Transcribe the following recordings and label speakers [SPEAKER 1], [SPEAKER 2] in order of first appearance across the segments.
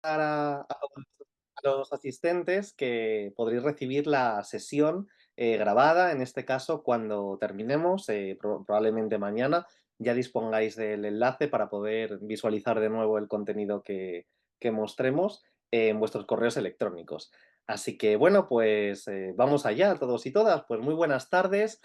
[SPEAKER 1] a los asistentes que podréis recibir la sesión grabada, en este caso, cuando terminemos, probablemente mañana, ya dispongáis del enlace para poder visualizar de nuevo el contenido que mostremos en vuestros correos electrónicos. Así que bueno, pues vamos allá, todos y todas. Pues muy buenas tardes.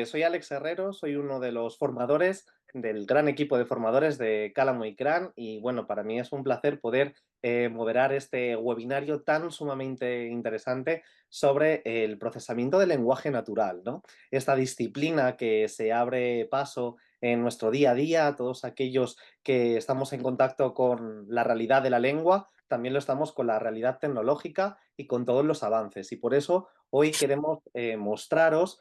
[SPEAKER 1] Soy Alex Herrero, soy uno de los formadores del gran equipo de formadores de Cálamo y Cran y bueno, para mí es un placer poder moderar este webinario tan sumamente interesante sobre el procesamiento del lenguaje natural, ¿no? Esta disciplina que se abre paso en nuestro día a día, todos aquellos que estamos en contacto con la realidad de la lengua, también lo estamos con la realidad tecnológica y con todos los avances. Y por eso hoy queremos mostraros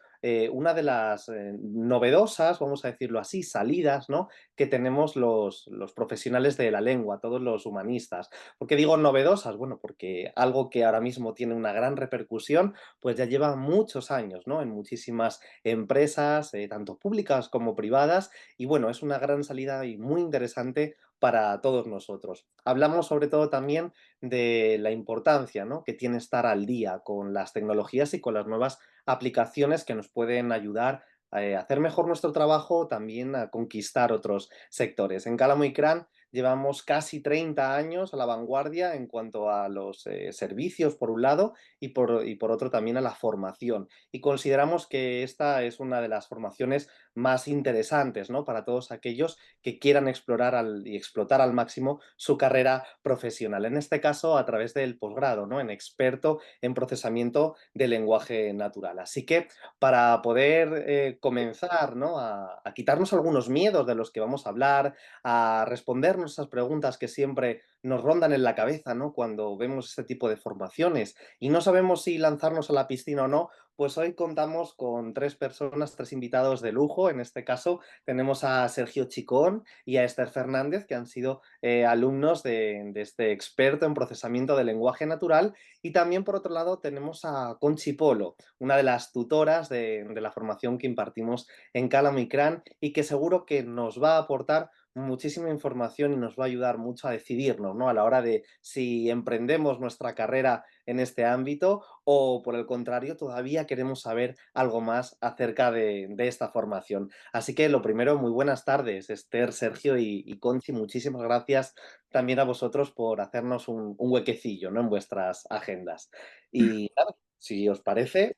[SPEAKER 1] una de las novedosas, vamos a decirlo así, salidas, ¿no?, que tenemos los profesionales de la lengua, todos los humanistas. ¿Por qué digo novedosas? Bueno, porque algo que ahora mismo tiene una gran repercusión, pues ya lleva muchos años, ¿no?, en muchísimas empresas, tanto públicas como privadas, y bueno, es una gran salida y muy interesante para todos nosotros. Hablamos sobre todo también de la importancia, ¿no?, que tiene estar al día con las tecnologías y con las nuevas aplicaciones que nos pueden ayudar a hacer mejor nuestro trabajo, también a conquistar otros sectores. En Cálamo y Cran llevamos casi 30 años a la vanguardia en cuanto a los servicios, por un lado, y por otro también a la formación. Y consideramos que esta es una de las formaciones más interesantes, ¿no?, para todos aquellos que quieran explorar y explotar al máximo su carrera profesional. En este caso, a través del posgrado, ¿no?, en experto en procesamiento de lenguaje natural. Así que para poder comenzar, ¿no?, a quitarnos algunos miedos de los que vamos a hablar, a respondernos esas preguntas que siempre nos rondan en la cabeza, ¿no?, cuando vemos este tipo de formaciones y no sabemos si lanzarnos a la piscina o no, pues hoy contamos con tres personas, tres invitados de lujo. En este caso tenemos a Sergio Chicón y a Esther Fernández, que han sido alumnos de este experto en procesamiento de lenguaje natural. Y también, por otro lado, tenemos a Conchi Polo, una de las tutoras de la formación que impartimos en Cálamo y Cran y que seguro que nos va a aportar muchísima información y nos va a ayudar mucho a decidirnos, ¿no?, a la hora de si emprendemos nuestra carrera en este ámbito o, por el contrario, todavía queremos saber algo más acerca de esta formación. Así que lo primero, muy buenas tardes, Esther, Sergio y Conchi. Muchísimas gracias también a vosotros por hacernos un huequecillo, ¿no?, en vuestras agendas. Y nada, si os parece,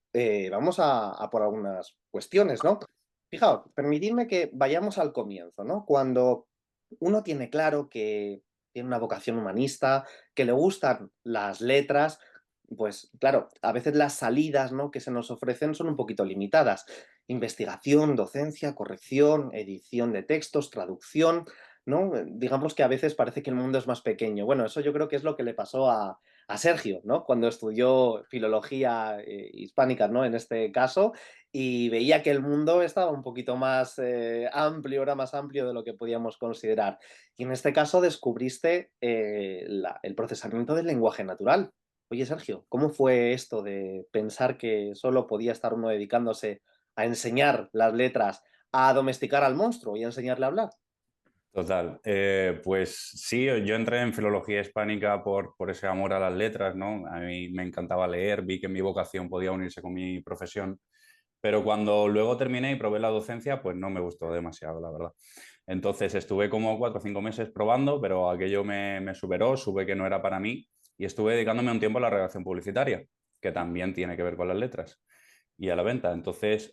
[SPEAKER 1] vamos a por algunas cuestiones, ¿no? Fijaos, permitidme que vayamos al comienzo, ¿no? Cuando uno tiene claro que tiene una vocación humanista, que le gustan las letras, pues claro, a veces las salidas, ¿no?, que se nos ofrecen son un poquito limitadas. Investigación, docencia, corrección, edición de textos, traducción, ¿no? Digamos que a veces parece que el mundo es más pequeño. Bueno, eso yo creo que es lo que le pasó a Sergio, ¿no?, cuando estudió filología hispánica, ¿no?, en este caso, y veía que el mundo estaba un poquito más amplio, era más amplio de lo que podíamos considerar. Y en este caso descubriste el procesamiento del lenguaje natural. Oye, Sergio, ¿cómo fue esto de pensar que solo podía estar uno dedicándose a enseñar las letras, a domesticar al monstruo y a enseñarle a hablar?
[SPEAKER 2] Total. Pues sí, yo entré en filología hispánica por ese amor a las letras, ¿no? A mí me encantaba leer, vi que mi vocación podía unirse con mi profesión, pero cuando luego terminé y probé la docencia, pues no me gustó demasiado, la verdad. Entonces estuve como 4 o 5 meses probando, pero aquello me superó, supe que no era para mí y estuve dedicándome un tiempo a la redacción publicitaria, que también tiene que ver con las letras y a la venta. Entonces,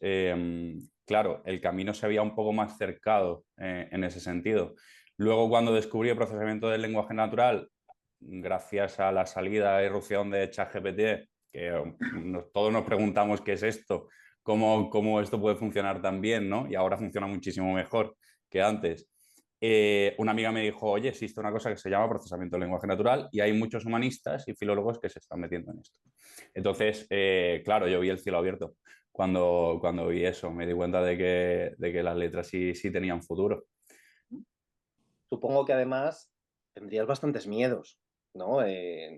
[SPEAKER 2] claro, el camino se había un poco más cercado en ese sentido. Luego, cuando descubrí el procesamiento del lenguaje natural, gracias a la salida e irrupción de ChatGPT, que todos nos preguntamos qué es esto, cómo esto puede funcionar tan bien, ¿no? Y ahora funciona muchísimo mejor que antes. Una amiga me dijo, oye, existe una cosa que se llama procesamiento del lenguaje natural y hay muchos humanistas y filólogos que se están metiendo en esto. Entonces, claro, yo vi el cielo abierto cuando vi eso. Me di cuenta de que las letras sí tenían futuro.
[SPEAKER 1] Supongo que además tendrías bastantes miedos, ¿no?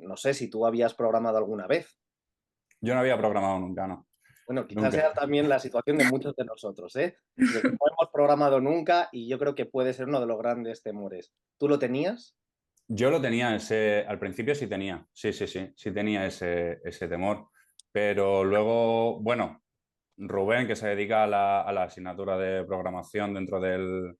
[SPEAKER 1] No sé si tú habías programado alguna vez.
[SPEAKER 2] Yo no había programado nunca, no.
[SPEAKER 1] Bueno, quizás
[SPEAKER 2] Nunca.
[SPEAKER 1] sea también la situación de muchos de nosotros, ¿eh? De que no hemos programado nunca y yo creo que puede ser uno de los grandes temores. ¿Tú lo tenías?
[SPEAKER 2] Yo lo tenía al principio sí tenía, sí tenía ese temor, pero luego, bueno, Rubén, que se dedica a la asignatura de programación dentro del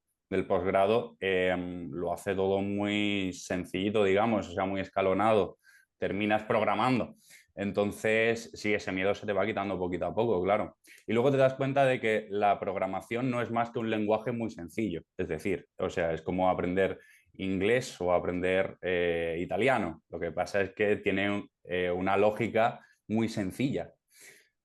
[SPEAKER 2] posgrado, lo hace todo muy sencillito, digamos, o sea, muy escalonado. Terminas programando. Entonces, sí, ese miedo se te va quitando poquito a poco, claro. Y luego te das cuenta de que la programación no es más que un lenguaje muy sencillo. Es decir, o sea, es como aprender inglés o aprender italiano. Lo que pasa es que tiene una lógica muy sencilla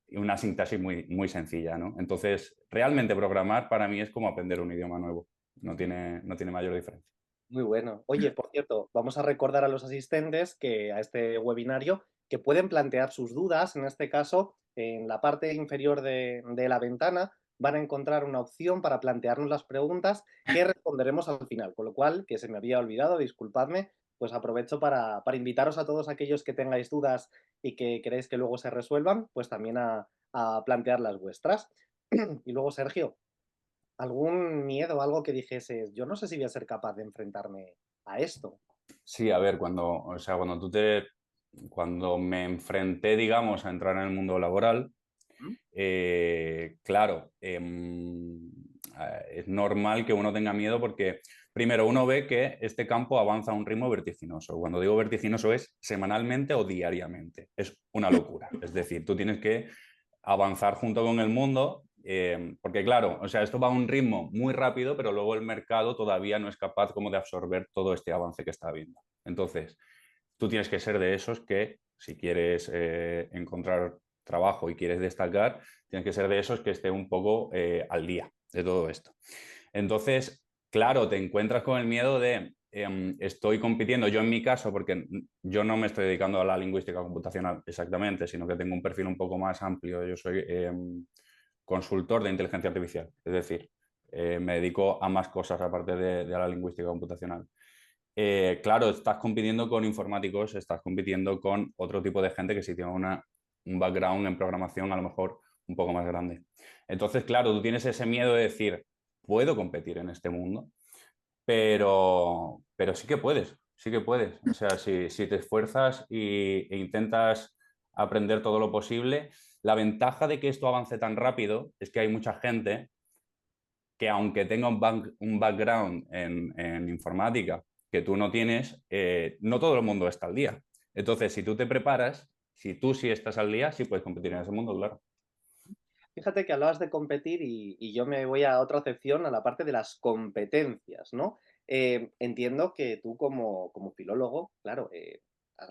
[SPEAKER 2] y una sintaxis muy sencilla, ¿no? Entonces, realmente programar para mí es como aprender un idioma nuevo. No tiene mayor diferencia.
[SPEAKER 1] Muy bueno. Oye, por cierto, vamos a recordar a los asistentes que a este webinario que pueden plantear sus dudas. En este caso, en la parte inferior de la ventana van a encontrar una opción para plantearnos las preguntas que responderemos al final. Con lo cual, que se me había olvidado, disculpadme, pues aprovecho para invitaros a todos aquellos que tengáis dudas y que queréis que luego se resuelvan, pues también a plantear las vuestras. Y luego, Sergio, ¿algún miedo, algo que dijeses, yo no sé si voy a ser capaz de enfrentarme a esto?
[SPEAKER 2] Sí, a ver, o sea, cuando me enfrenté, digamos, a entrar en el mundo laboral,
[SPEAKER 1] ¿Mm?
[SPEAKER 2] claro, es normal que uno tenga miedo porque, primero, uno ve que este campo avanza a un ritmo vertiginoso. Cuando digo vertiginoso es semanalmente o diariamente. Es una locura. Es decir, tú tienes que avanzar junto con el mundo, porque claro, o sea, esto va a un ritmo muy rápido, pero luego el mercado todavía no es capaz como de absorber todo este avance que está habiendo. Entonces, tú tienes que ser de esos que, si quieres encontrar trabajo y quieres destacar, tienes que ser de esos que esté un poco al día de todo esto. Entonces, claro, te encuentras con el miedo de estoy compitiendo, yo en mi caso, porque yo no me estoy dedicando a la lingüística computacional exactamente, sino que tengo un perfil un poco más amplio. Yo soy consultor de inteligencia artificial, es decir, me dedico a más cosas aparte de la lingüística computacional. Claro, estás compitiendo con informáticos, estás compitiendo con otro tipo de gente que sí tiene un background en programación a lo mejor un poco más grande. Entonces, claro, tú tienes ese miedo de decir, puedo competir en este mundo, pero sí que puedes, sí que puedes. O sea, si te esfuerzas e intentas aprender todo lo posible, la ventaja de que esto avance tan rápido es que hay mucha gente que aunque tenga un background en informática que tú no tienes, no todo el mundo está al día. Entonces, si tú te preparas, si tú sí estás al día, sí puedes competir en ese mundo, claro.
[SPEAKER 1] Fíjate que hablabas de competir y yo me voy a otra acepción, a la parte de las competencias, ¿no? Entiendo que tú como filólogo, claro,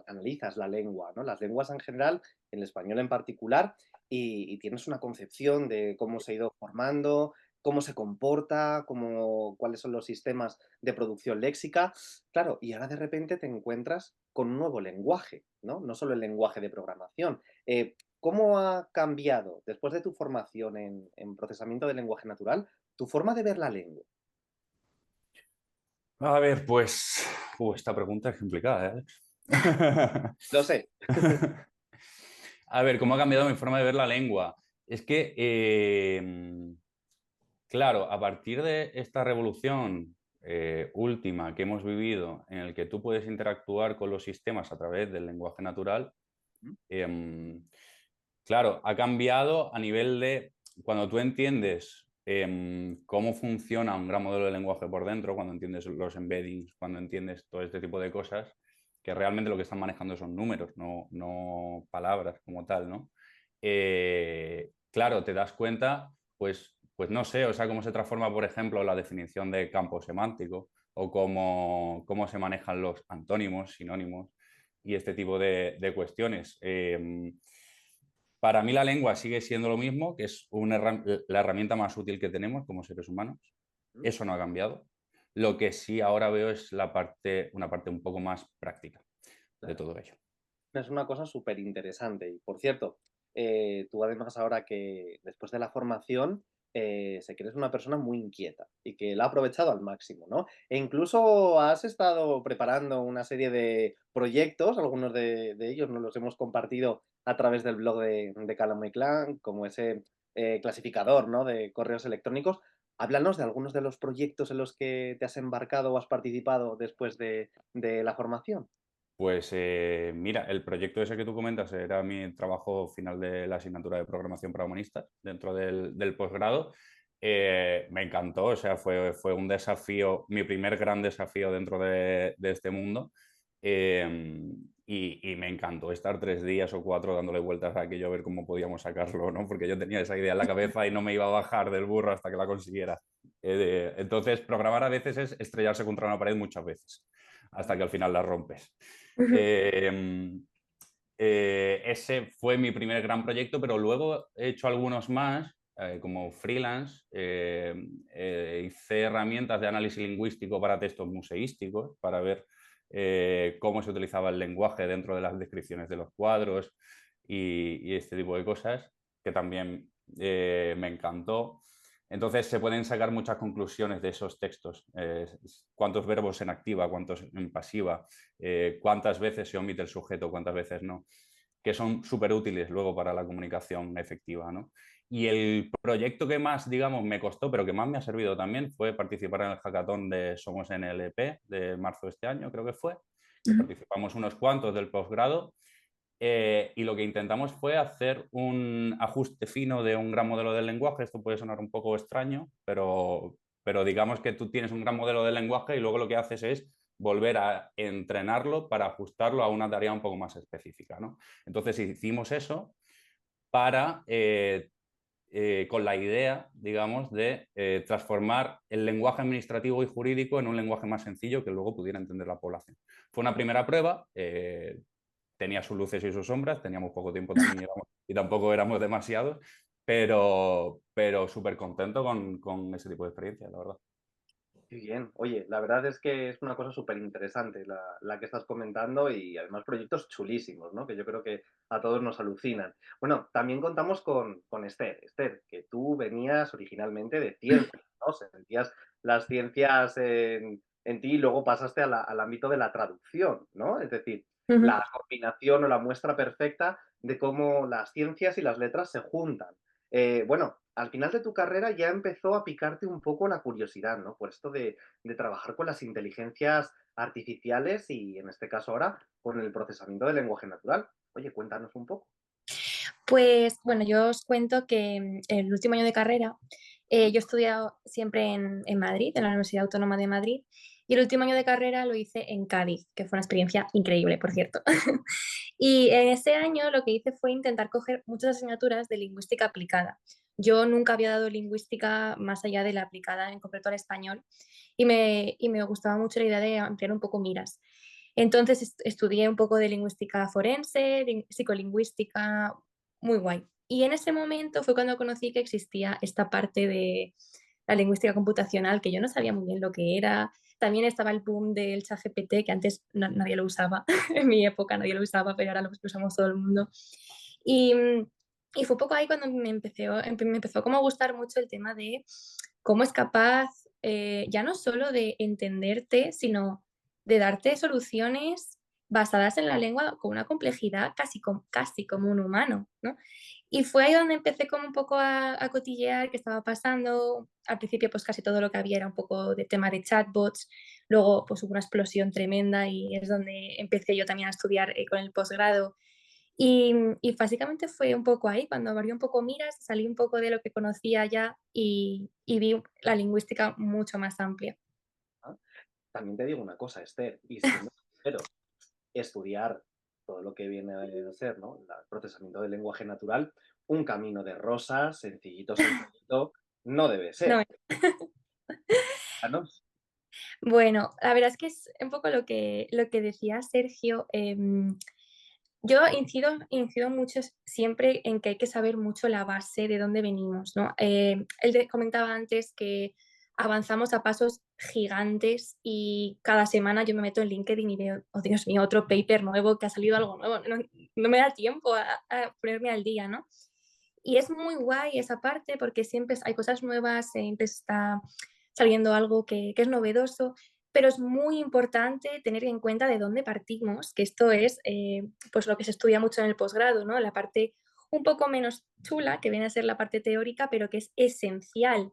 [SPEAKER 1] analizas la lengua, ¿no? Las lenguas en general, el español en particular, y tienes una concepción de cómo se ha ido formando, cómo se comporta, cuáles son los sistemas de producción léxica. Claro, y ahora de repente te encuentras con un nuevo lenguaje, ¿no? No solo el lenguaje de programación. ¿Cómo ha cambiado, después de tu formación en procesamiento del lenguaje natural, tu forma de ver la lengua?
[SPEAKER 2] A ver, pues, esta pregunta es complicada, ¿eh?
[SPEAKER 1] Lo sé.
[SPEAKER 2] A ver, ¿cómo ha cambiado mi forma de ver la lengua? Es que, claro, a partir de esta revolución última que hemos vivido, en el que tú puedes interactuar con los sistemas a través del lenguaje natural,
[SPEAKER 1] ¿Mm?
[SPEAKER 2] em, claro, ha cambiado a nivel de cuando tú entiendes cómo funciona un gran modelo de lenguaje por dentro, cuando entiendes los embeddings, cuando entiendes todo este tipo de cosas, que realmente lo que están manejando son números, no palabras como tal, ¿no? Claro, te das cuenta, pues no sé, o sea, cómo se transforma, por ejemplo, la definición de campo semántico o cómo se manejan los antónimos, sinónimos y este tipo de cuestiones. Para mí la lengua sigue siendo lo mismo, que es la herramienta más útil que tenemos como seres humanos.
[SPEAKER 1] ¿Mm?
[SPEAKER 2] Eso no ha cambiado. Lo que sí ahora veo es una parte un poco más práctica de
[SPEAKER 1] Claro.
[SPEAKER 2] todo ello.
[SPEAKER 1] Es una cosa súper interesante. Y por cierto, tú además ahora que después de la formación, sé que eres una persona muy inquieta y que la ha aprovechado al máximo, ¿no? E incluso has estado preparando una serie de proyectos, algunos de ellos nos los hemos compartido a través del blog de Calamity Clan, como ese clasificador, ¿no? De correos electrónicos. Háblanos de algunos de los proyectos en los que te has embarcado o has participado después de la formación.
[SPEAKER 2] Pues mira, el proyecto ese que tú comentas era mi trabajo final de la asignatura de programación para humanistas dentro del posgrado. Me encantó, o sea, fue un desafío, mi primer gran desafío dentro de este mundo. Y me encantó estar 3 días o 4 dándole vueltas a aquello a ver cómo podíamos sacarlo, ¿no? Porque yo tenía esa idea en la cabeza y no me iba a bajar del burro hasta que la consiguiera. Entonces, programar a veces es estrellarse contra una pared muchas veces, hasta que al final la rompes. Eh, Ese fue mi primer gran proyecto, pero luego he hecho algunos más como freelance. Hice herramientas de análisis lingüístico para textos museísticos, para ver cómo se utilizaba el lenguaje dentro de las descripciones de los cuadros y este tipo de cosas, que también me encantó. Entonces se pueden sacar muchas conclusiones de esos textos. Cuántos verbos en activa, cuántos en pasiva, cuántas veces se omite el sujeto, cuántas veces no, que son súper útiles luego para la comunicación efectiva, ¿no? Y el proyecto que más, digamos, me costó, pero que más me ha servido también, fue participar en el hackathon de Somos NLP de marzo de este año, creo que fue, que
[SPEAKER 3] Ujú.
[SPEAKER 2] participamos unos cuantos del posgrado. Y lo que intentamos fue hacer un ajuste fino de un gran modelo del lenguaje. Esto puede sonar un poco extraño, pero digamos que tú tienes un gran modelo del lenguaje y luego lo que haces es volver a entrenarlo para ajustarlo a una tarea un poco más específica, ¿no? Entonces hicimos eso para, con la idea, digamos, de transformar el lenguaje administrativo y jurídico en un lenguaje más sencillo que luego pudiera entender la población. Fue una primera prueba, tenía sus luces y sus sombras, teníamos poco tiempo también y tampoco éramos demasiados, pero súper contento con ese tipo de experiencia, la verdad.
[SPEAKER 1] Qué bien. Oye, la verdad es que es una cosa súper interesante la que estás comentando y además proyectos chulísimos, ¿no? Que yo creo que a todos nos alucinan. Bueno, también contamos con Esther. Esther, que tú venías originalmente de ciencias, ¿no? Sentías las ciencias en ti y luego pasaste al ámbito de la traducción, ¿no? Es decir,
[SPEAKER 3] Ujú.
[SPEAKER 1] la combinación o la muestra perfecta de cómo las ciencias y las letras se juntan. Bueno, al final de tu carrera ya empezó a picarte un poco la curiosidad, ¿no? Por esto de trabajar con las inteligencias artificiales y, en este caso ahora, con el procesamiento del lenguaje natural. Oye, cuéntanos un poco.
[SPEAKER 3] Pues bueno, yo os cuento que el último año de carrera, yo he estudiado siempre en Madrid, en la Universidad Autónoma de Madrid, y el último año de carrera lo hice en Cádiz, que fue una experiencia increíble, por cierto. Y en ese año lo que hice fue intentar coger muchas asignaturas de lingüística aplicada. Yo nunca había dado lingüística más allá de la aplicada, en concreto al español, y me gustaba mucho la idea de ampliar un poco miras. Entonces estudié un poco de lingüística forense, psicolingüística, muy guay. Y en ese momento fue cuando conocí que existía esta parte de la lingüística computacional, que yo no sabía muy bien lo que era. También estaba el boom del ChatGPT, que antes nadie lo usaba, en mi época nadie lo usaba, pero ahora lo usamos todo el mundo. Y, y fue poco ahí cuando me empezó como a gustar mucho el tema de cómo es capaz, ya no solo de entenderte, sino de darte soluciones basadas en la lengua con una complejidad casi como un humano, ¿no? Y fue ahí donde empecé como un poco a cotillear qué estaba pasando. Al principio pues casi todo lo que había era un poco de tema de chatbots, luego pues hubo una explosión tremenda y es donde empecé yo también a estudiar con el posgrado. Y básicamente fue un poco ahí, cuando abrí un poco miras, salí un poco de lo que conocía ya y vi la lingüística mucho más amplia.
[SPEAKER 1] ¿No? También te digo una cosa, Esther, y siendo sincero, estudiar todo lo que viene a ser, ¿no? El procesamiento del lenguaje natural, un camino de rosas, sencillito, sencillito, no debe
[SPEAKER 3] No,
[SPEAKER 1] ser. ¿No?
[SPEAKER 3] bueno, la verdad es que es un poco lo que decía Sergio. Yo incido mucho siempre en que hay que saber mucho la base de dónde venimos, ¿no? Él comentaba antes que avanzamos a pasos gigantes y cada semana yo me meto en LinkedIn y veo, oh Dios mío, otro paper nuevo, que ha salido algo nuevo. No me da tiempo a ponerme al día, ¿no? Y es muy guay esa parte porque siempre hay cosas nuevas, siempre está saliendo algo que es novedoso, pero es muy importante tener en cuenta de dónde partimos, que esto es pues lo que se estudia mucho en el posgrado, ¿no? La parte un poco menos chula, que viene a ser la parte teórica, pero que es esencial.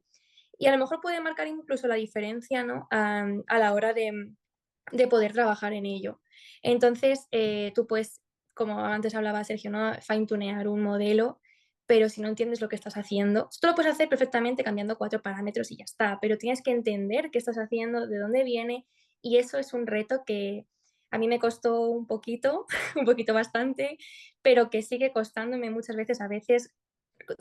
[SPEAKER 3] y a lo mejor puede marcar incluso la diferencia, ¿no? A la hora de poder trabajar en ello. Entonces, tú puedes, como antes hablaba Sergio, ¿no? Fine-tunear un modelo, pero si no entiendes lo que estás haciendo, esto lo puedes hacer perfectamente cambiando 4 parámetros y ya está, pero tienes que entender qué estás haciendo, de dónde viene, y eso es un reto que a mí me costó un poquito, un poquito bastante, pero que sigue costándome muchas veces, a veces,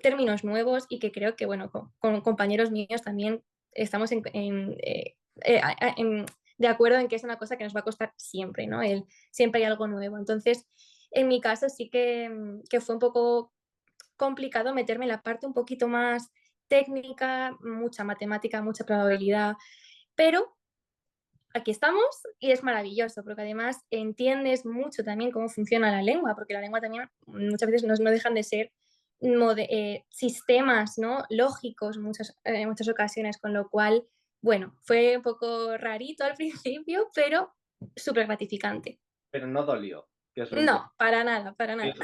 [SPEAKER 3] términos nuevos y que creo que, bueno, con compañeros míos también estamos de acuerdo en que es una cosa que nos va a costar siempre, ¿no? Siempre hay algo nuevo. Entonces, en mi caso sí que fue un poco complicado meterme en la parte un poquito más técnica, mucha matemática, mucha probabilidad, pero aquí estamos y es maravilloso, porque además entiendes mucho también cómo funciona la lengua, porque la lengua también muchas veces no dejan de ser sistemas, ¿no? Lógicos en muchas ocasiones, con lo cual, bueno, fue un poco rarito al principio, pero súper gratificante.
[SPEAKER 1] Pero no dolió, que es lo
[SPEAKER 3] No,
[SPEAKER 1] importante.
[SPEAKER 3] para nada, para nada.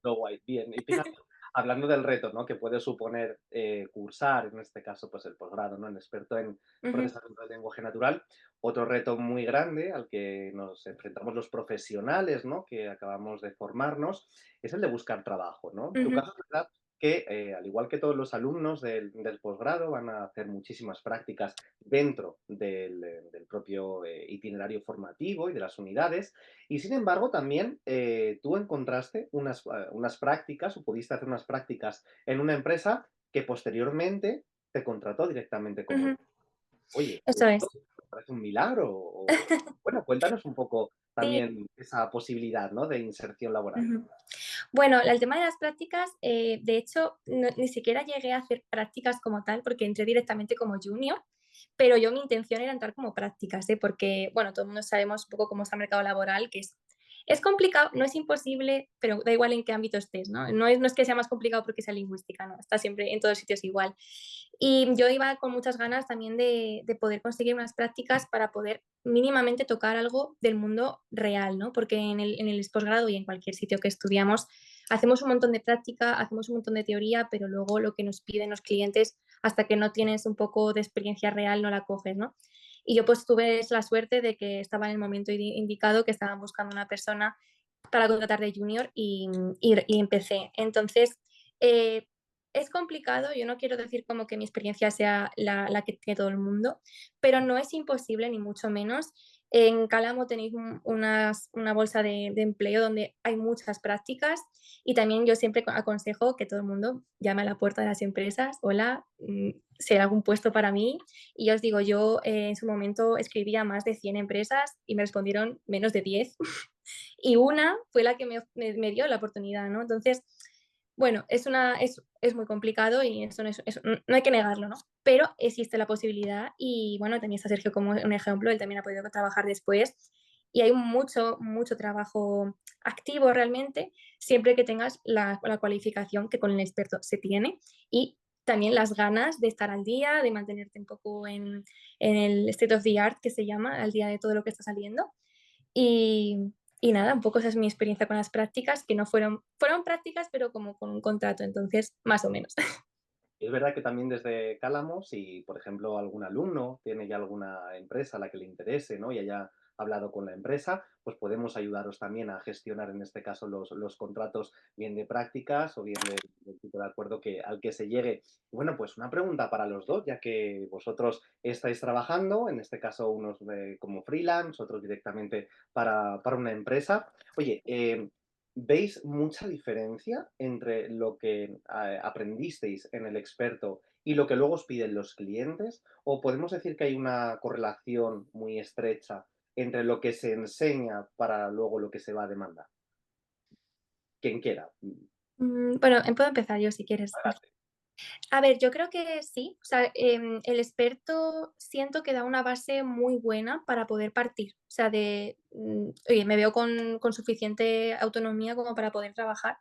[SPEAKER 1] Lo guay, bien. Y fíjate, hablando del reto, ¿no? Que puede suponer cursar, en este caso, pues el posgrado, ¿no? En experto en
[SPEAKER 3] Ujú,
[SPEAKER 1] procesamiento de lenguaje natural. Otro reto muy grande al que nos enfrentamos los profesionales, ¿no? Que acabamos de formarnos, es el de buscar trabajo, ¿no? En tu
[SPEAKER 3] ujú,
[SPEAKER 1] caso, es verdad que, al igual que todos los alumnos del posgrado, van a hacer muchísimas prácticas dentro del propio itinerario formativo y de las unidades, y sin embargo, también tú encontraste unas prácticas o pudiste hacer unas prácticas en una empresa que posteriormente te contrató directamente como...
[SPEAKER 3] ujú.
[SPEAKER 1] Oye,
[SPEAKER 3] Eso es.
[SPEAKER 1] esto me parece un milagro. Bueno, cuéntanos un poco
[SPEAKER 3] Sí.
[SPEAKER 1] también esa posibilidad, ¿no? De inserción laboral.
[SPEAKER 3] Ujú. Bueno, el tema de las prácticas, de hecho, ni siquiera llegué a hacer prácticas como tal, porque entré directamente como junior, pero yo mi intención era entrar como prácticas, ¿eh? Porque, bueno, todo el mundo sabemos un poco cómo está el mercado laboral, que es complicado, no es imposible, pero da igual en qué ámbito estés, ¿no? No es que sea más complicado porque sea lingüística, ¿no? Está siempre en todos sitios igual. Y yo iba con muchas ganas también de poder conseguir unas prácticas para poder mínimamente tocar algo del mundo real, ¿no? Porque en el posgrado y en cualquier sitio que estudiamos hacemos un montón de práctica, hacemos un montón de teoría, pero luego lo que nos piden los clientes, hasta que no tienes un poco de experiencia real, no la coges, ¿no? Y yo pues tuve la suerte de que estaba en el momento indicado, que estaban buscando una persona para contratar de junior y empecé. Entonces, eh, es complicado, yo no quiero decir como que mi experiencia sea la que tiene todo el mundo, pero no es imposible, ni mucho menos. En Cálamo tenéis una bolsa de empleo donde hay muchas prácticas y también yo siempre aconsejo que todo el mundo llame a la puerta de las empresas, hola, si hay algún puesto para mí. Y ya os digo, yo en su momento escribía a más de 100 empresas y me respondieron menos de 10 y una fue la que me dio la oportunidad, ¿no? Entonces, bueno, es muy complicado y eso no hay que negarlo, ¿no? Pero existe la posibilidad y bueno, también está Sergio como un ejemplo, él también ha podido trabajar después y hay mucho, mucho trabajo activo realmente, siempre que tengas la cualificación que con el experto se tiene y también las ganas de estar al día, de mantenerte un poco en el state of the art que se llama, al día de todo lo que está saliendo. Y nada, un poco esa es mi experiencia con las prácticas, que no fueron prácticas, pero como con un contrato, entonces más o menos.
[SPEAKER 1] Es verdad que también desde Cálamo, si por ejemplo algún alumno tiene ya alguna empresa a la que le interese, ¿no? Y haya hablado con la empresa, pues podemos ayudaros también a gestionar en este caso los contratos bien de prácticas o bien del tipo de acuerdo al que se llegue. Bueno, pues una pregunta para los dos, ya que vosotros estáis trabajando, en este caso unos como freelance, otros directamente para una empresa. Oye, ¿veis mucha diferencia entre lo que aprendisteis en el experto y lo que luego os piden los clientes? ¿O podemos decir que hay una correlación muy estrecha entre lo que se enseña para luego lo que se va a demandar? Quien quiera.
[SPEAKER 3] Bueno, puedo empezar yo si quieres.
[SPEAKER 1] Adelante.
[SPEAKER 3] A ver, yo creo que sí. O sea, el experto siento que da una base muy buena para poder partir. O sea, oye, me veo con suficiente autonomía como para poder trabajar.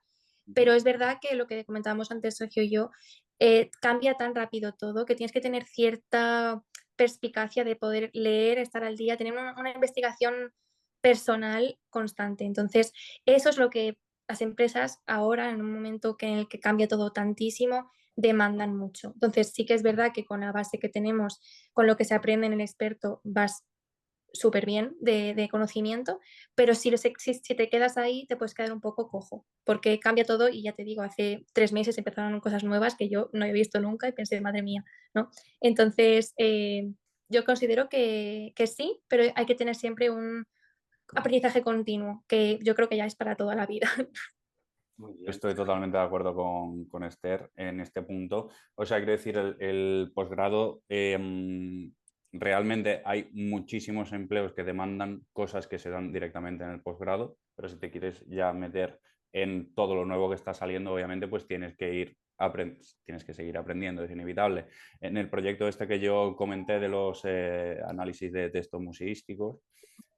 [SPEAKER 1] Ujú.
[SPEAKER 3] Pero es verdad que lo que comentábamos antes Sergio y yo, cambia tan rápido todo que tienes que tener cierta perspicacia de poder leer, estar al día, tener una investigación personal constante. Entonces, eso es lo que las empresas ahora, en un momento en el que cambia todo tantísimo, demandan mucho. Entonces sí que es verdad que con la base que tenemos, con lo que se aprende en el experto, vas súper bien de conocimiento, pero si te quedas ahí te puedes quedar un poco cojo, porque cambia todo y ya te digo, hace 3 meses empezaron cosas nuevas que yo no he visto nunca y pensé, madre mía, ¿no? Entonces, yo considero que sí, pero hay que tener siempre un aprendizaje continuo, que yo creo que ya es para toda la vida.
[SPEAKER 1] Muy bien.
[SPEAKER 2] Estoy totalmente de acuerdo con Esther en este punto. O sea, quiero decir, el posgrado, realmente hay muchísimos empleos que demandan cosas que se dan directamente en el posgrado, pero si te quieres ya meter en todo lo nuevo que está saliendo, obviamente, pues tienes que seguir aprendiendo, es inevitable. En el proyecto este que yo comenté de los análisis de textos museísticos,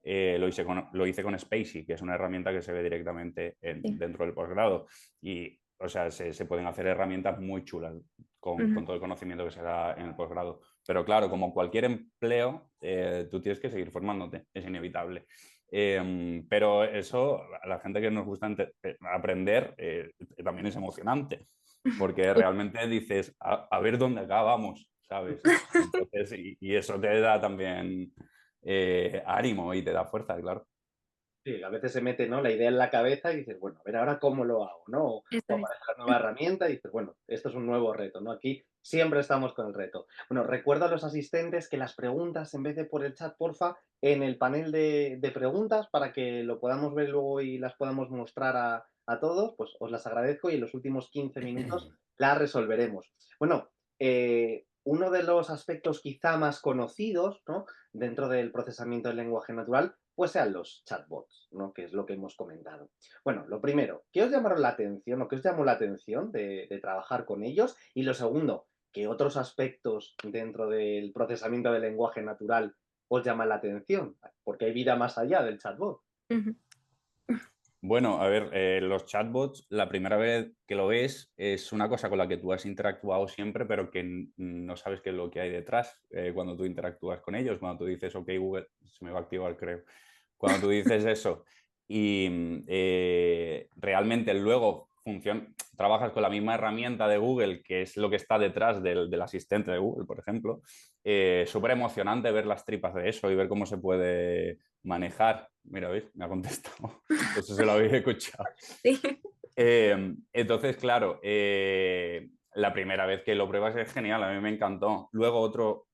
[SPEAKER 2] lo hice con Spacey, que es una herramienta que se ve directamente
[SPEAKER 3] Sí.
[SPEAKER 2] dentro del posgrado. Y, o sea, se pueden hacer herramientas muy chulas con todo el conocimiento que se da en el posgrado. Pero claro, como cualquier empleo, tú tienes que seguir formándote, es inevitable. Pero eso, a la gente que nos gusta aprender, también es emocionante, porque realmente dices, a ver dónde acabamos, ¿sabes? Entonces, y eso te da también ánimo y te da fuerza, claro.
[SPEAKER 1] Sí, a veces se mete, ¿no?, la idea en la cabeza y dices, bueno, a ver, ¿ahora cómo lo hago?, ¿no?
[SPEAKER 3] Eso
[SPEAKER 1] O
[SPEAKER 3] es.
[SPEAKER 1] aparece la nueva herramienta y dices, bueno, esto es un nuevo reto, ¿no? Aquí siempre estamos con el reto. Bueno, recuerdo a los asistentes que las preguntas, en vez de por el chat, porfa, en el panel de preguntas, para que lo podamos ver luego y las podamos mostrar a todos, pues os las agradezco y en los últimos 15 minutos las resolveremos. Bueno, uno de los aspectos quizá más conocidos, ¿no?, dentro del procesamiento del lenguaje natural, pues sean los chatbots, ¿no?, que es lo que hemos comentado. Bueno, lo primero, ¿qué os llamaron la atención o qué os llamó la atención de trabajar con ellos? Y lo segundo, ¿qué otros aspectos dentro del procesamiento del lenguaje natural os llaman la atención? Porque hay vida más allá del chatbot.
[SPEAKER 3] Ujú.
[SPEAKER 2] Bueno, a ver, los chatbots, la primera vez que lo ves es una cosa con la que tú has interactuado siempre, pero que no sabes qué es lo que hay detrás cuando tú interactúas con ellos. Cuando tú dices, ok, Google, se me va a activar, creo. Cuando tú dices eso y realmente luego trabajas con la misma herramienta de Google, que es lo que está detrás del asistente de Google, por ejemplo, súper emocionante ver las tripas de eso y ver cómo se puede manejar. Mira, ¿veis? Me ha contestado. Eso se lo habéis escuchado.
[SPEAKER 3] Sí.
[SPEAKER 2] Entonces, claro, la primera vez que lo pruebas es genial, a mí me encantó. Luego otro,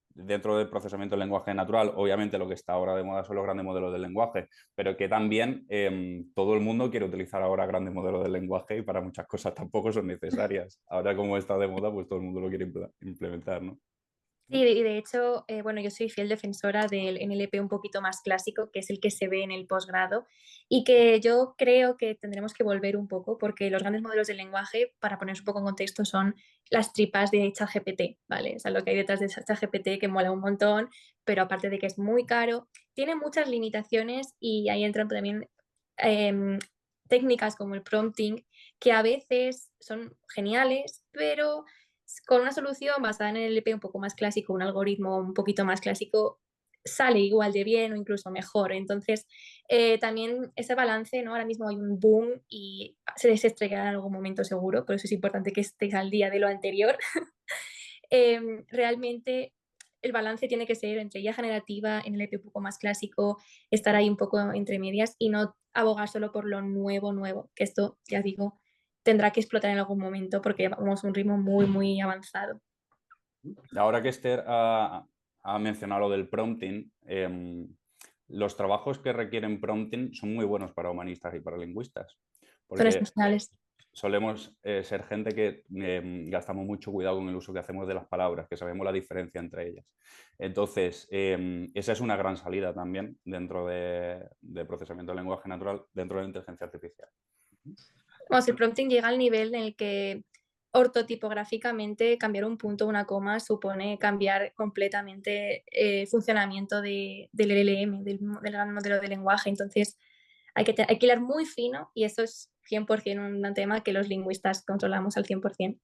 [SPEAKER 2] dentro del procesamiento del lenguaje natural, obviamente lo que está ahora de moda son los grandes modelos del lenguaje, pero que también todo el mundo quiere utilizar ahora grandes modelos del lenguaje y para muchas cosas tampoco son necesarias. Ahora como está de moda, pues todo el mundo lo quiere implementar, ¿no?
[SPEAKER 3] Sí, y de hecho, bueno, yo soy fiel defensora del NLP un poquito más clásico, que es el que se ve en el posgrado, y que yo creo que tendremos que volver un poco, porque los grandes modelos del lenguaje, para poner un poco en contexto, son las tripas de ChatGPT, ¿vale? O sea, lo que hay detrás de ChatGPT que mola un montón, pero aparte de que es muy caro, tiene muchas limitaciones y ahí entran también em, técnicas como el prompting, que a veces son geniales, pero con una solución basada en el LP un poco más clásico, un algoritmo un poquito más clásico, sale igual de bien o incluso mejor. Entonces, también ese balance, ¿no? Ahora mismo hay un boom y se desestrellará en algún momento seguro, por eso es importante que estéis al día de lo anterior. Realmente el balance tiene que ser entre IA generativa, NLP un poco más clásico, estar ahí un poco entre medias y no abogar solo por lo nuevo, nuevo, que esto, ya digo, tendrá que explotar en algún momento porque vamos a un ritmo muy, muy avanzado.
[SPEAKER 2] Ahora que Esther ha mencionado lo del prompting, los trabajos que requieren prompting son muy buenos para humanistas y para lingüistas,
[SPEAKER 3] Son
[SPEAKER 2] porque
[SPEAKER 3] esenciales.
[SPEAKER 2] solemos ser gente que gastamos mucho cuidado con el uso que hacemos de las palabras, que sabemos la diferencia entre ellas. Entonces, esa es una gran salida también dentro de procesamiento de lenguaje natural, dentro de la inteligencia artificial.
[SPEAKER 3] Vamos, el prompting llega al nivel en el que ortotipográficamente cambiar un punto o una coma supone cambiar completamente el funcionamiento del LLM, del gran modelo de lenguaje. Entonces, hay que hilar muy fino y eso es 100% un tema que los lingüistas controlamos al 100%.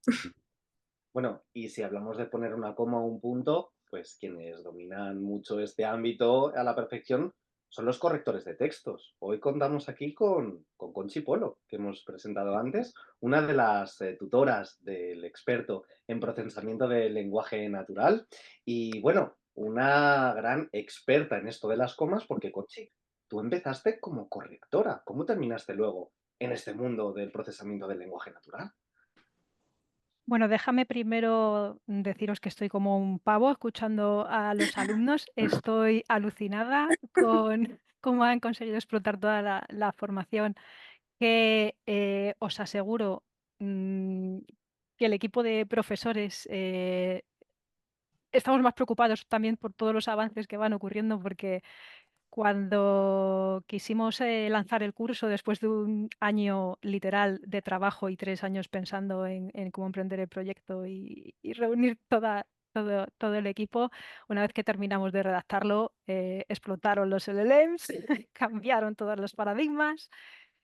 [SPEAKER 1] Bueno, y si hablamos de poner una coma o un punto, pues quienes dominan mucho este ámbito a la perfección son los correctores de textos. Hoy contamos aquí con Conchi Polo, que hemos presentado antes, una de las tutoras del experto en procesamiento del lenguaje natural y, bueno, una gran experta en esto de las comas, porque Conchi, tú empezaste como correctora. ¿Cómo terminaste luego en este mundo del procesamiento del lenguaje natural?
[SPEAKER 4] Bueno, déjame primero deciros que estoy como un pavo escuchando a los alumnos. Estoy alucinada con cómo han conseguido explotar toda la formación que os aseguro mm, que el equipo de profesores estamos más preocupados también por todos los avances que van ocurriendo porque cuando quisimos lanzar el curso después de un año literal de trabajo y 3 años pensando en cómo emprender el proyecto y reunir todo el equipo, una vez que terminamos de redactarlo, explotaron los LLMs, cambiaron todos los paradigmas,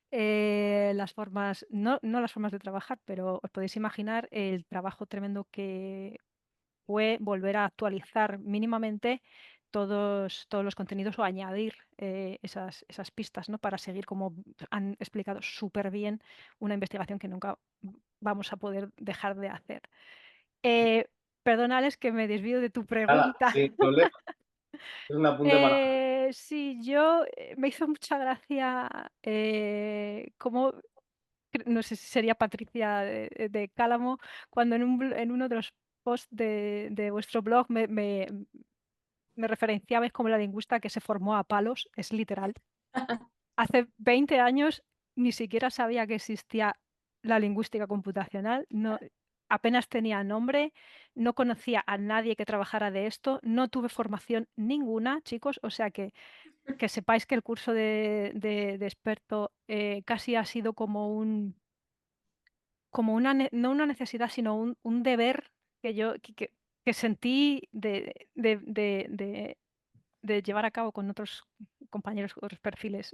[SPEAKER 4] las formas, no las formas de trabajar, pero os podéis imaginar el trabajo tremendo que fue volver a actualizar mínimamente todos los contenidos o añadir esas pistas, ¿no? Para seguir, como han explicado súper bien, una investigación que nunca vamos a poder dejar de hacer. Eh, Perdona, Alex, que me desvío de tu
[SPEAKER 1] Nada,
[SPEAKER 4] pregunta.
[SPEAKER 1] sin problema. Es un apunte para...
[SPEAKER 4] Sí, yo me hizo mucha gracia cómo, no sé si sería Patricia de Cálamo, cuando en uno de los posts de vuestro blog me referenciabais como la lingüista que se formó a palos, es literal. Hace 20 años ni siquiera sabía que existía la lingüística computacional, no, apenas tenía nombre, no conocía a nadie que trabajara de esto, no tuve formación ninguna, chicos, o sea que sepáis que el curso de experto casi ha sido como como una, no una necesidad, sino un deber que yo que sentí de llevar a cabo con otros compañeros, otros perfiles,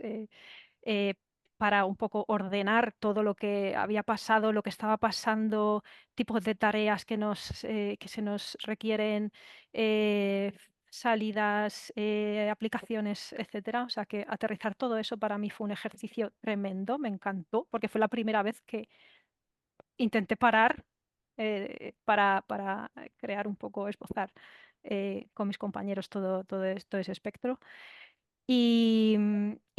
[SPEAKER 4] eh, para un poco ordenar todo lo que había pasado, lo que estaba pasando, tipos de tareas que se nos requieren, salidas, aplicaciones, etcétera. O sea que aterrizar todo eso para mí fue un ejercicio tremendo, me encantó, porque fue la primera vez que intenté parar para crear un poco, esbozar con mis compañeros todo ese espectro. Y